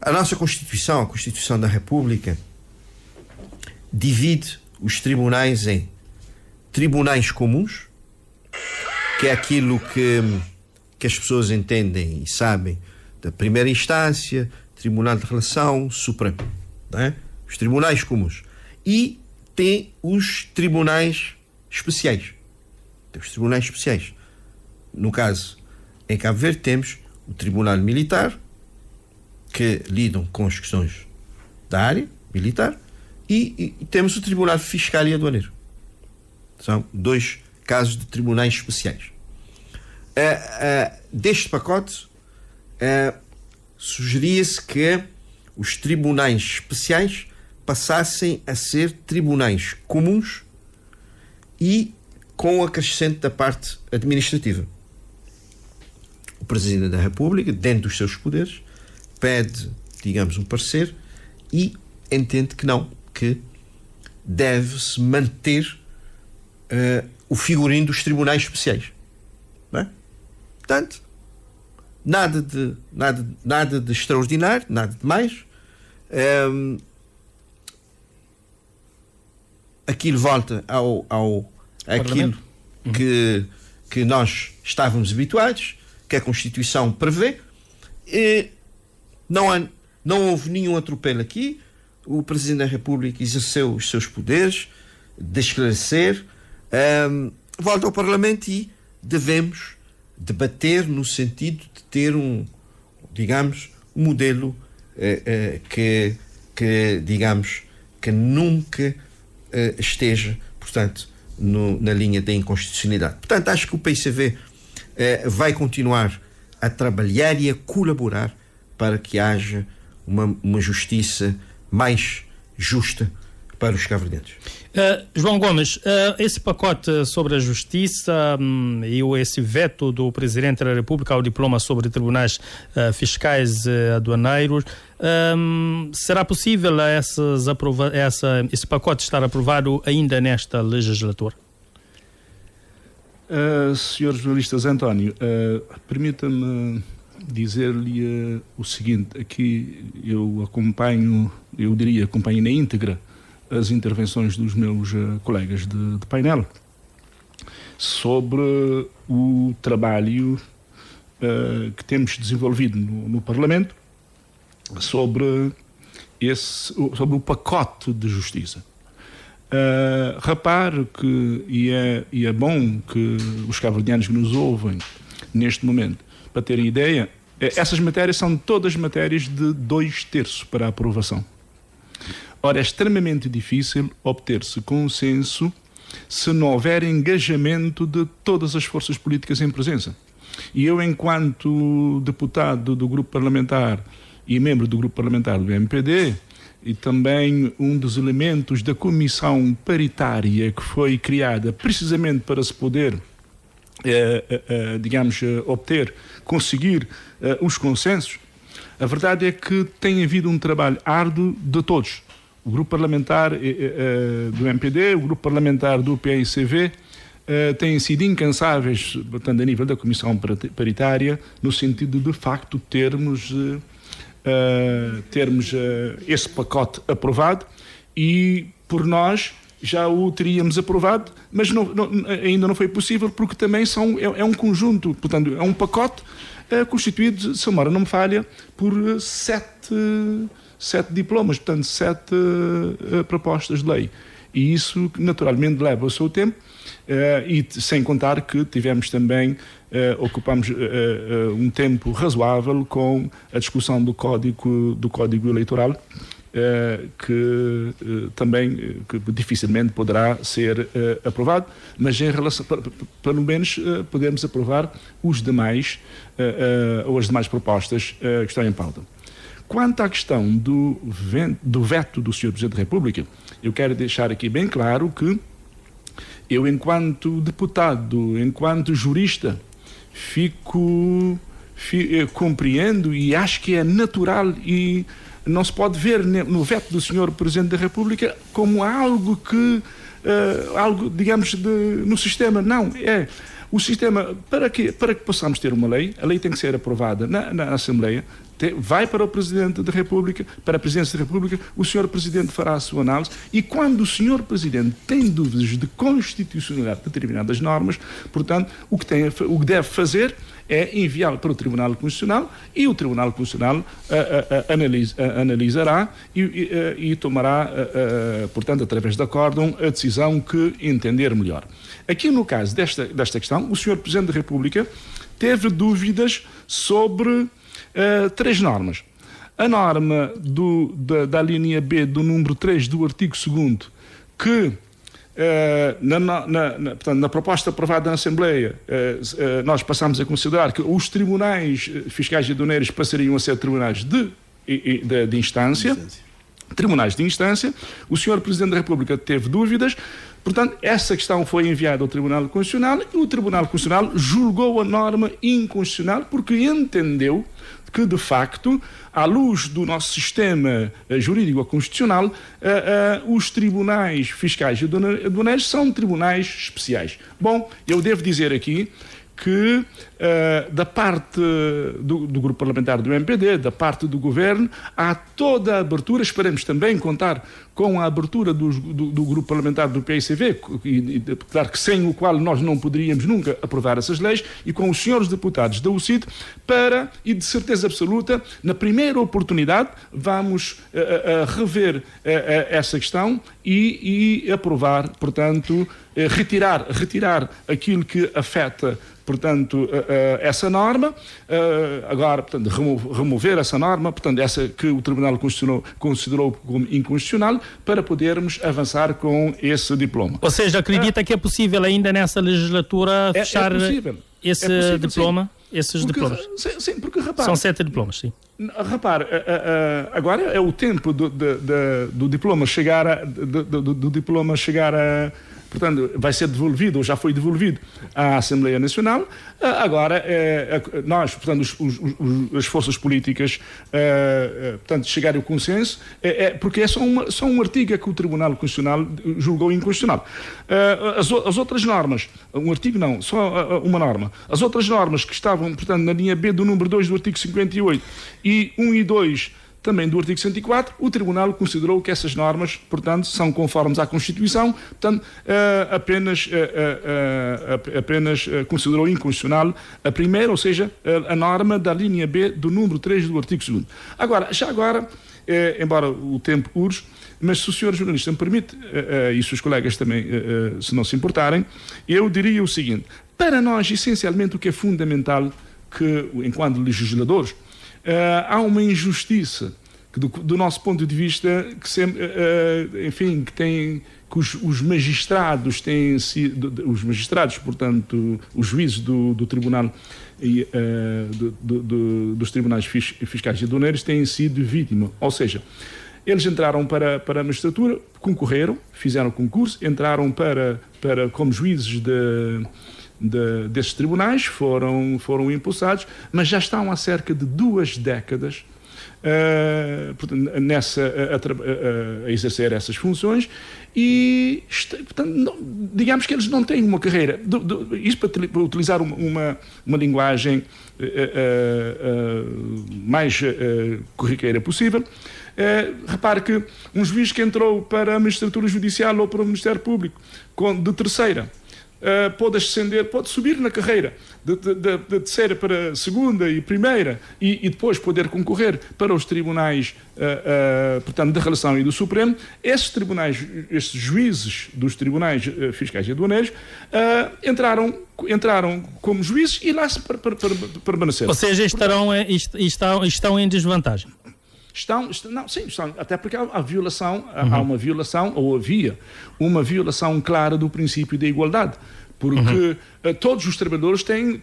A nossa Constituição, a Constituição da República, divide os tribunais em tribunais comuns, que é aquilo que as pessoas entendem e sabem da primeira instância, Tribunal de Relação, Supremo, não é? Os tribunais comuns. E tem os tribunais especiais. No caso, em Cabo Verde, temos o Tribunal Militar, que lidam com as questões da área militar, e temos o Tribunal Fiscal e Aduaneiro. São 2 casos de tribunais especiais. Deste pacote, sugeria-se que os tribunais especiais passassem a ser tribunais comuns e com o acrescente da parte administrativa. O Presidente da República, dentro dos seus poderes, pede, digamos, um parecer e entende que deve-se manter o figurino dos tribunais especiais. Não é? Portanto, nada de extraordinário, nada de mais. Aquilo volta àquilo que nós estávamos habituados, que a Constituição prevê. Não houve nenhum atropelo aqui. O Presidente da República exerceu os seus poderes de esclarecer. Volta ao Parlamento e devemos debater no sentido de ter um modelo que nunca esteja, portanto, na linha da inconstitucionalidade. Portanto, acho que o PICV vai continuar a trabalhar e a colaborar para que haja uma justiça mais justa para os cabo-verdianos. João Gomes, esse pacote sobre a justiça e esse veto do Presidente da República ao diploma sobre tribunais fiscais aduaneiros, será possível esse pacote estar aprovado ainda nesta legislatura? Senhor jornalista António, permita-me dizer-lhe o seguinte: aqui eu acompanho na íntegra as intervenções dos meus colegas de painel sobre o trabalho que temos desenvolvido no Parlamento sobre o pacote de justiça. Repare que, e é bom que os cabo-verdianos que nos ouvem neste momento, para terem ideia, essas matérias são todas matérias de 2/3 para a aprovação. Ora, é extremamente difícil obter-se consenso se não houver engajamento de todas as forças políticas em presença. E eu, enquanto deputado do grupo parlamentar e membro do grupo parlamentar do MPD, e também um dos elementos da comissão paritária que foi criada precisamente para se poder conseguir os consensos, a verdade é que tem havido um trabalho árduo de todos. O grupo parlamentar do MPD, o grupo parlamentar do PICV, têm sido incansáveis, portanto, a nível da Comissão Paritária, no sentido de facto termos esse pacote aprovado, e por nós já o teríamos aprovado, mas ainda não foi possível, porque também é um conjunto, portanto, é um pacote constituído, se a memória não me falha, por 7 diplomas, portanto 7 propostas de lei. E isso naturalmente leva o seu tempo, e sem contar que tivemos também, ocupamos um tempo razoável com a discussão do Código Eleitoral, que também dificilmente poderá ser aprovado, mas em relação, pelo menos podemos aprovar os demais ou as demais propostas que estão em pauta. Quanto à questão do veto do Sr. Presidente da República, eu quero deixar aqui bem claro que eu, enquanto deputado, enquanto jurista, compreendo e acho que é natural, e não se pode ver no veto do Sr. Presidente da República como algo digamos, no sistema. Não, é o sistema, para que possamos ter uma lei, a lei tem que ser aprovada na Assembleia, vai para o Presidente da República, para a Presidência da República, o Sr. Presidente fará a sua análise, e quando o Sr. Presidente tem dúvidas de constitucionalidade de determinadas normas, portanto, o que deve fazer é enviá-lo para o Tribunal Constitucional, e o Tribunal Constitucional analisará e tomará, portanto, através de acórdão, a decisão que entender melhor. Aqui, no caso desta questão, o Sr. Presidente da República teve dúvidas sobre 3 normas. A norma da linha B do número 3 do artigo 2º, que portanto, na proposta aprovada na Assembleia, nós passamos a considerar que os tribunais fiscais e aduaneiros passariam a ser tribunais de instância. Tribunais de instância. O Sr. Presidente da República teve dúvidas, portanto, essa questão foi enviada ao Tribunal Constitucional, e o Tribunal Constitucional julgou a norma inconstitucional, porque entendeu que, de facto, à luz do nosso sistema jurídico constitucional, os tribunais fiscais e aduaneiros são tribunais especiais. Bom, eu devo dizer aqui que da parte do grupo parlamentar do MPD, da parte do Governo, há toda a abertura. Esperamos também contar com a abertura do grupo parlamentar do PICV, claro que sem o qual nós não poderíamos nunca aprovar essas leis, e com os senhores deputados da UCID, e de certeza absoluta, na primeira oportunidade, vamos rever essa questão e aprovar, portanto, retirar aquilo que afeta, portanto, essa norma, agora, portanto, remover essa norma, portanto, essa que o Tribunal considerou como inconstitucional, para podermos avançar com esse diploma. Ou seja, acredita que é possível ainda nessa legislatura fechar esse diploma? Sim. Esses diplomas? Sim, porque repara... São 7 diplomas, sim. Repare, agora é o tempo do diploma chegar a... Portanto, vai ser devolvido, ou já foi devolvido, à Assembleia Nacional. Agora, nós, portanto, as forças políticas, portanto, chegarem ao consenso, porque é só um artigo que o Tribunal Constitucional julgou inconstitucional. As outras normas, um artigo não, só uma norma. As outras normas que estavam, portanto, na linha B do número 2 do artigo 58 e 1 e 2 também do artigo 104, o Tribunal considerou que essas normas, portanto, são conformes à Constituição, portanto, apenas considerou inconstitucional a primeira, ou seja, a norma da linha B do número 3 do artigo 2º. Agora, embora o tempo urge, mas se o senhor jornalista me permite, e se os colegas também, se não se importarem, eu diria o seguinte: para nós, essencialmente, o que é fundamental, que, enquanto legisladores, há uma injustiça que, do nosso ponto de vista, que sempre, enfim, que os magistrados têm sido, os magistrados, portanto, os juízes do Tribunal e dos tribunais fiscais e aduaneiros têm sido vítima. Ou seja, eles entraram para a magistratura, concorreram, fizeram concurso, entraram como juízes desses tribunais foram impulsados, mas já estão há cerca de 2 décadas a exercer essas funções e, portanto, digamos que eles não têm uma carreira. Isso para utilizar uma linguagem mais corriqueira possível. Repare que um juiz que entrou para a magistratura judicial ou para o Ministério Público de terceira pode ascender, pode subir na carreira de terceira para segunda e primeira e depois poder concorrer para os tribunais, portanto, da Relação e do Supremo. Esses tribunais, esses juízes dos tribunais fiscais e aduaneiros entraram como juízes e lá se permaneceram. Ou seja, estão em desvantagem. Estão, até porque há uma violação, ou havia uma violação clara do princípio da igualdade, porque todos os trabalhadores têm,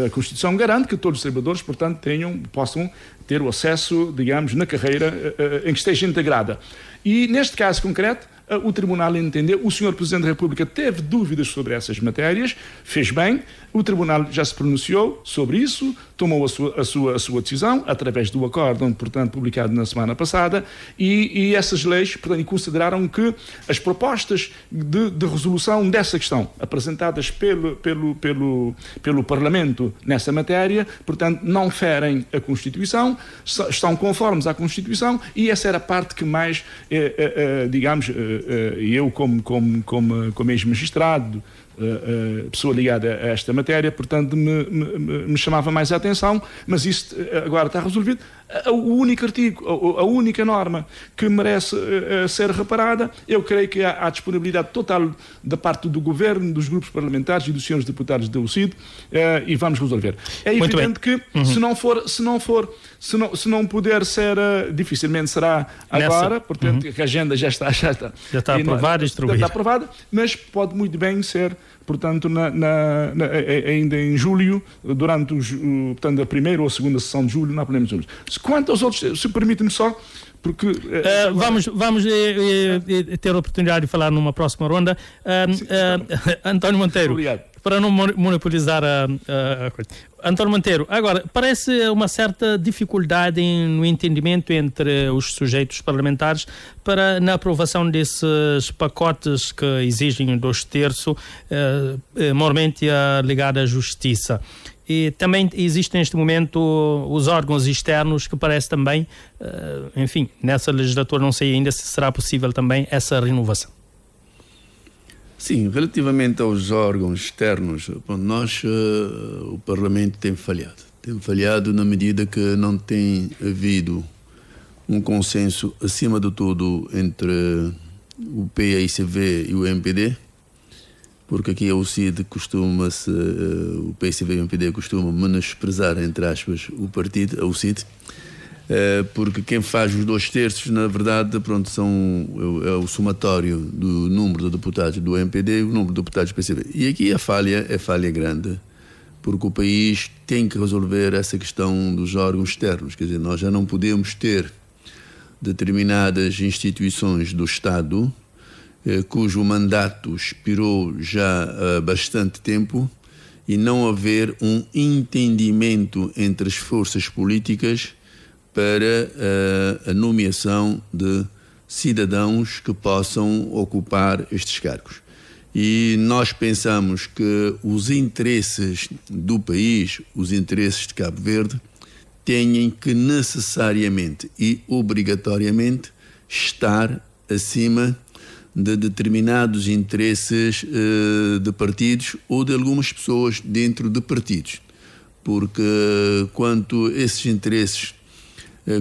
a Constituição garante que todos os trabalhadores, portanto, possam ter o acesso, digamos, na carreira em que esteja integrada. E neste caso concreto, o Tribunal entendeu, o Sr. Presidente da República teve dúvidas sobre essas matérias, fez bem, o Tribunal já se pronunciou sobre isso, tomou a sua decisão, através do acórdão, portanto, publicado na semana passada, e essas leis, portanto, consideraram que as propostas de resolução dessa questão, apresentadas pelo Parlamento nessa matéria, portanto, não ferem a Constituição, estão conformes à Constituição, e essa era a parte que mais, digamos, eu como ex-magistrado, pessoa ligada a esta matéria, portanto me chamava mais a atenção, mas isso agora está resolvido. O único artigo, a única norma que merece ser reparada, eu creio que há disponibilidade total da parte do Governo, dos grupos parlamentares e dos senhores deputados da UCID, e vamos resolver. É evidente que se não puder ser, dificilmente será agora, portanto que a agenda já está aprovada e distribuída. Está aprovada, mas pode muito bem ser, portanto, ainda em julho, durante portanto, a primeira ou a segunda sessão de julho, não há problemas nenhum. Quanto aos outros, se permite-me só, porque... Vamos ter a oportunidade de falar numa próxima ronda. António Monteiro, obrigado. Para não monopolizar a coisa. António Monteiro, agora, parece uma certa dificuldade no entendimento entre os sujeitos parlamentares na aprovação desses pacotes que exigem 2/3, moralmente ligado à justiça. E também existem neste momento os órgãos externos que parece também, enfim, nessa legislatura não sei ainda se será possível também essa renovação. Sim, relativamente aos órgãos externos, o Parlamento tem falhado. Tem falhado na medida que não tem havido um consenso, acima de tudo, entre o PICV e o MPD, porque aqui a UCID o PICV e o MPD costumam menosprezar, entre aspas, o partido, a UCID, porque quem faz os 2/3, na verdade, é o somatório do número de deputados do MPD e o número de deputados do PCV. E aqui a falha é falha grande, porque o país tem que resolver essa questão dos órgãos externos. Quer dizer, nós já não podemos ter determinadas instituições do Estado cujo mandato expirou já há bastante tempo e não haver um entendimento entre as forças políticas para a nomeação de cidadãos que possam ocupar estes cargos. E nós pensamos que os interesses do país, os interesses de Cabo Verde, têm que necessariamente e obrigatoriamente estar acima de determinados interesses de partidos ou de algumas pessoas dentro de partidos. Porque quanto esses interesses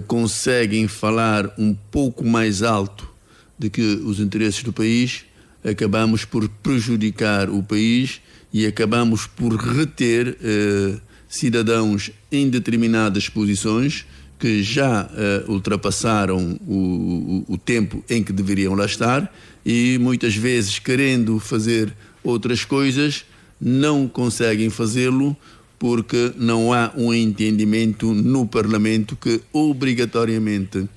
conseguem falar um pouco mais alto do que os interesses do país, acabamos por prejudicar o país e acabamos por reter cidadãos em determinadas posições que já ultrapassaram o tempo em que deveriam lá estar e muitas vezes, querendo fazer outras coisas, não conseguem fazê-lo porque não há um entendimento no Parlamento que obrigatoriamente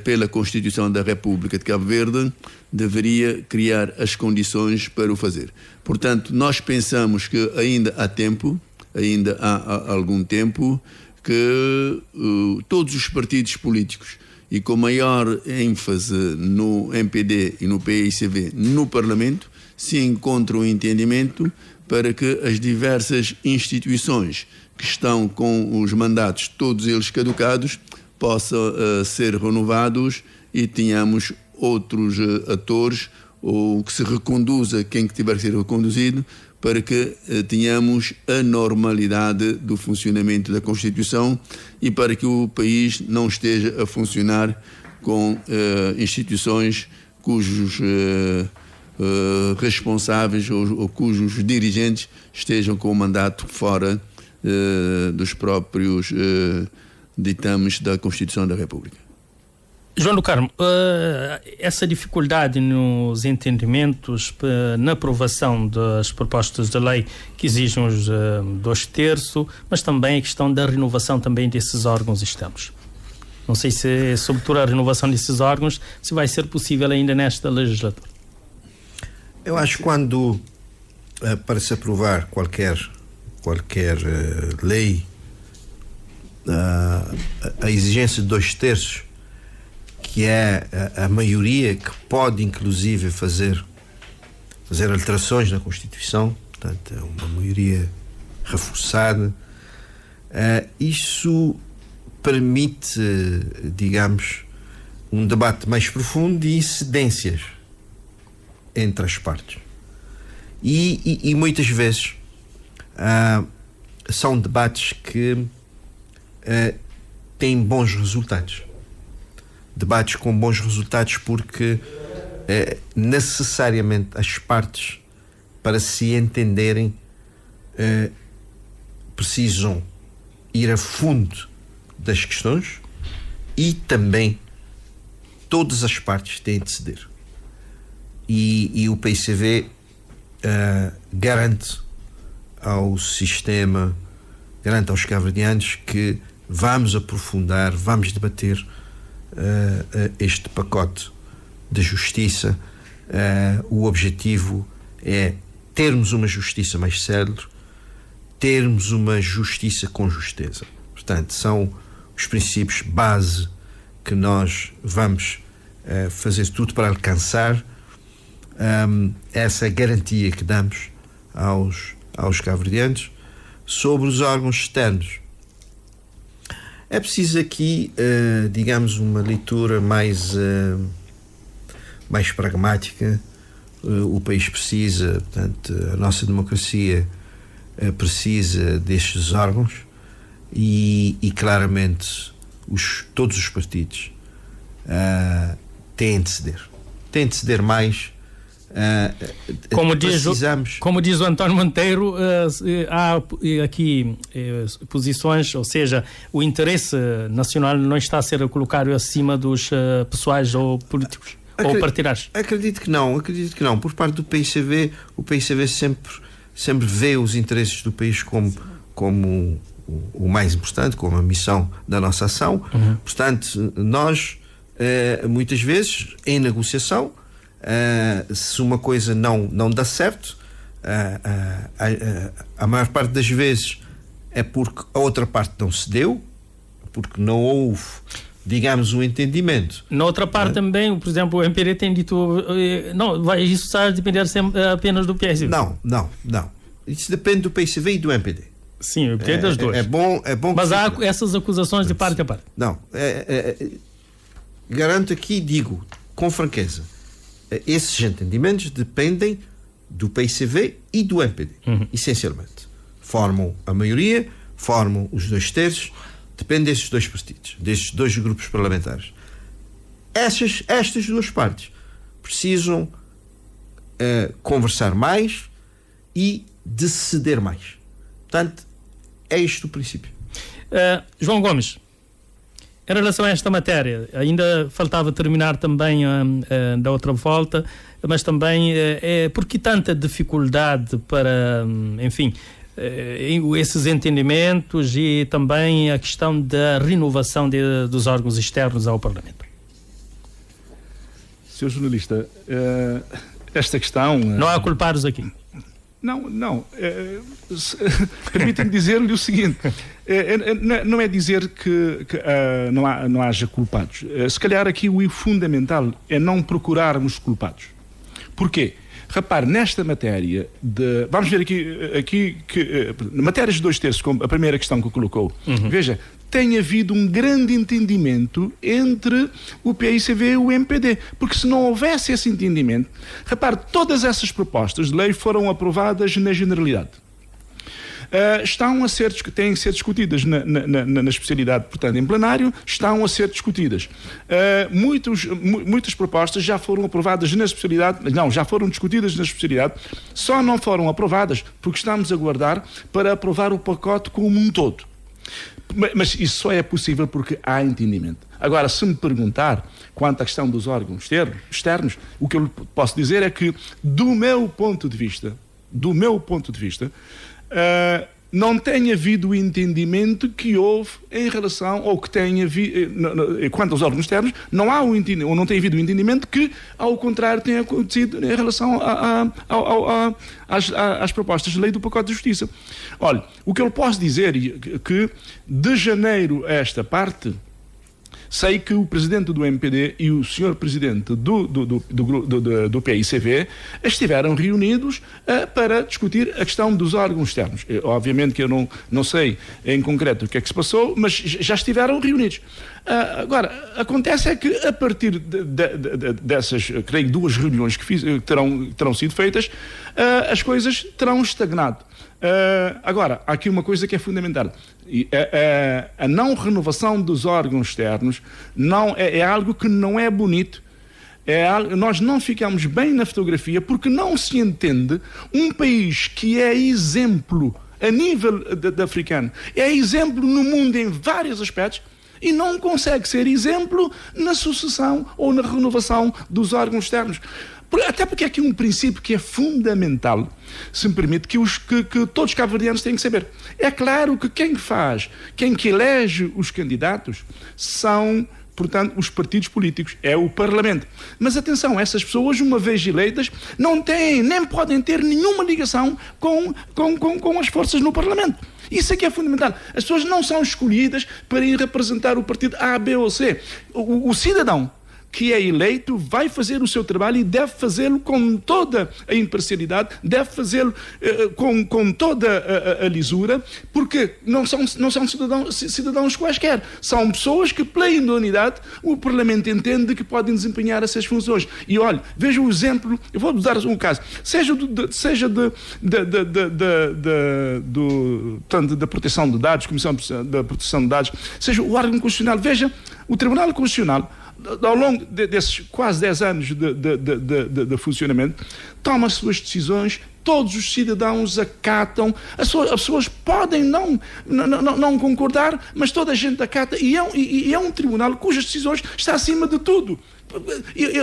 pela Constituição da República de Cabo Verde, deveria criar as condições para o fazer. Portanto, nós pensamos que ainda há tempo, ainda há algum tempo, que todos os partidos políticos, e com maior ênfase no MPD e no PICV no Parlamento, se encontram um entendimento para que as diversas instituições que estão com os mandatos, todos eles caducados, possam ser renovados e tenhamos outros atores, ou que se reconduza quem que tiver que ser reconduzido, para que tenhamos a normalidade do funcionamento da Constituição e para que o país não esteja a funcionar com instituições cujos responsáveis ou cujos dirigentes estejam com o mandato fora dos próprios ditames da Constituição da República. João do Carmo, essa dificuldade nos entendimentos na aprovação das propostas de lei que exigem os 2/3, mas também a questão da renovação também desses órgãos externos. Não sei se, sobretudo, a renovação desses órgãos, se vai ser possível ainda nesta legislatura. Eu acho que quando, para se aprovar qualquer lei, a exigência de 2/3, que é a maioria que pode inclusive fazer alterações na Constituição, portanto é uma maioria reforçada, isso permite, digamos, um debate mais profundo e cedências entre as partes e muitas vezes são debates que têm bons resultados. Debates com bons resultados porque necessariamente as partes, para se entenderem, precisam ir a fundo das questões e também todas as partes têm de ceder. E o PICV garante ao sistema, garante aos cabo-verdianos que vamos aprofundar, vamos debater este pacote de justiça. O objetivo é termos uma justiça mais célere, termos uma justiça com justeza. Portanto, são os princípios base que nós vamos fazer tudo para alcançar essa garantia que damos aos cabo-verdianos. Sobre os órgãos externos, é preciso aqui, digamos, uma leitura mais pragmática. O país precisa, portanto, a nossa democracia precisa destes órgãos e claramente todos os partidos têm de ceder mais. Como diz o António Monteiro, há aqui posições, ou seja, o interesse nacional não está a ser colocado acima dos pessoais ou políticos ou partidários. Acredito que não. Por parte do PICV, o PICV sempre vê os interesses do país como o mais importante, como a missão da nossa ação. Portanto, nós muitas vezes em negociação, se uma coisa não dá certo, a maior parte das vezes é porque a outra parte não cedeu, porque não houve, digamos, um entendimento. Na outra parte também, por exemplo, o MPD tem dito isso está a depender apenas do PSV. Não. Isso depende do PSV e do MPD. Sim, depende das duas. É bom. Mas há essas acusações de parte a parte. Não. Garanto aqui, digo com franqueza, esses entendimentos dependem do PICV e do MPD, essencialmente. Formam a maioria, formam os 2/3, depende destes dois partidos, destes dois grupos parlamentares. Estas duas partes precisam conversar mais e de ceder mais. Portanto, é isto o princípio. João Gomes, em relação a esta matéria, ainda faltava terminar também da outra volta, mas também por que tanta dificuldade para, enfim, esses entendimentos e também a questão da renovação dos órgãos externos ao Parlamento? Sr. jornalista, esta questão... Não há culpados aqui. Não. Permita-me dizer-lhe o seguinte: não é dizer que não haja culpados. Se calhar aqui o fundamental é não procurarmos culpados. Porquê? Repare, nesta matéria de... Vamos ver aqui que matérias de 2/3, como a primeira questão que colocou. Veja, tem havido um grande entendimento entre o PICV e o MPD, porque se não houvesse esse entendimento, repare, todas essas propostas de lei foram aprovadas na generalidade. Têm que ser discutidas na especialidade, portanto, em plenário, estão a ser discutidas. Muitas propostas já foram aprovadas na especialidade, já foram discutidas na especialidade, só não foram aprovadas porque estamos a aguardar para aprovar o pacote como um todo. Mas isso só é possível porque há entendimento. Agora, se me perguntar quanto à questão dos órgãos externos, o que eu posso dizer é que, do meu ponto de vista, não tem havido o entendimento que houve em relação, ou que tem havido, quanto aos órgãos externos, não há ou não tem havido o entendimento que, ao contrário, tem acontecido em relação às propostas de lei do pacote de justiça. Olha, o que eu posso dizer é que, de janeiro a esta parte, sei que o presidente do MPD e o senhor presidente do PICV estiveram reunidos para discutir a questão dos órgãos externos. Obviamente que eu não sei em concreto o que é que se passou, mas já estiveram reunidos. Agora, acontece é que a partir dessas, creio, 2 reuniões que terão sido feitas, as coisas terão estagnado. Agora, há aqui uma coisa que é fundamental. A não renovação dos órgãos externos é algo que não é bonito. Nós não ficamos bem na fotografia porque não se entende um país que é exemplo a nível africano, é exemplo no mundo em vários aspectos, e não consegue ser exemplo na sucessão ou na renovação dos órgãos externos. Até porque é aqui um princípio que é fundamental, se me permite, que todos os cabo-verdianos têm que saber. É claro que quem que elege os candidatos são, portanto, os partidos políticos, é o Parlamento. Mas atenção, essas pessoas, uma vez eleitas, não têm, nem podem ter nenhuma ligação com as forças no Parlamento. Isso é que é fundamental. As pessoas não são escolhidas para ir representar o partido A, B ou C. O cidadão que é eleito vai fazer o seu trabalho e deve fazê-lo com toda a imparcialidade, deve fazê-lo com toda a lisura, porque não são cidadãos quaisquer, são pessoas que, pela idoneidade, o Parlamento entende que podem desempenhar essas funções. E olha, veja o exemplo, eu vou dar um caso, seja da proteção de dados, Comissão da Proteção de Dados, seja o órgão constitucional, veja, o Tribunal Constitucional, ao longo desses quase 10 anos de funcionamento, toma as suas decisões, todos os cidadãos acatam, as pessoas podem não concordar, mas toda a gente acata, e é um tribunal cujas decisões está acima de tudo.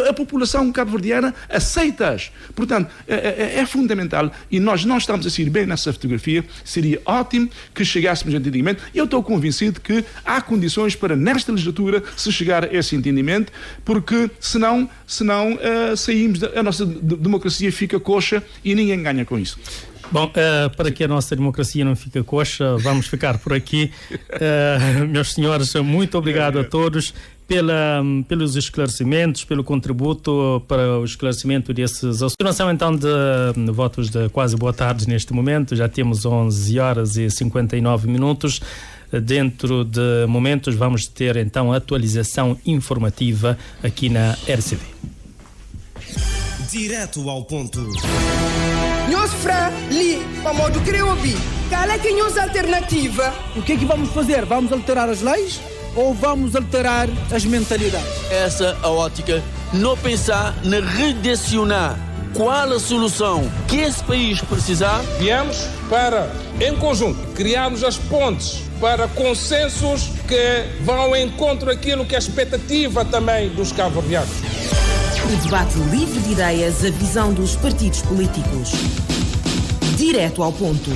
A população cabo-verdiana aceita-as. Portanto, é fundamental, e nós não estamos a sair bem nessa fotografia. Seria ótimo que chegássemos a entendimento. Eu estou convencido que há condições para, nesta legislatura, se chegar a esse entendimento, porque senão saímos, a nossa democracia fica coxa e ninguém ganha com isso. Bom, para que a nossa democracia não fique coxa, vamos ficar por aqui. Meus senhores, muito obrigado a todos pelos esclarecimentos, pelo contributo para o esclarecimento desses assuntos. Continuação então de votos de quase boa tarde neste momento. Já temos 11h59. Dentro de momentos vamos ter então a atualização informativa aqui na RCD. Direto ao ponto. Nós fra li, pamodo creobi. Qual é que é a alternativa? O que é que vamos fazer? Vamos alterar as leis ou vamos alterar as mentalidades? Essa a ótica, não pensar na redirecionar qual a solução que esse país precisar. Viemos para, em conjunto, criarmos as pontes para consensos que vão ao encontro daquilo que é a expectativa também dos cabo-verdianos. O debate livre de ideias, a visão dos partidos políticos. Direto ao ponto.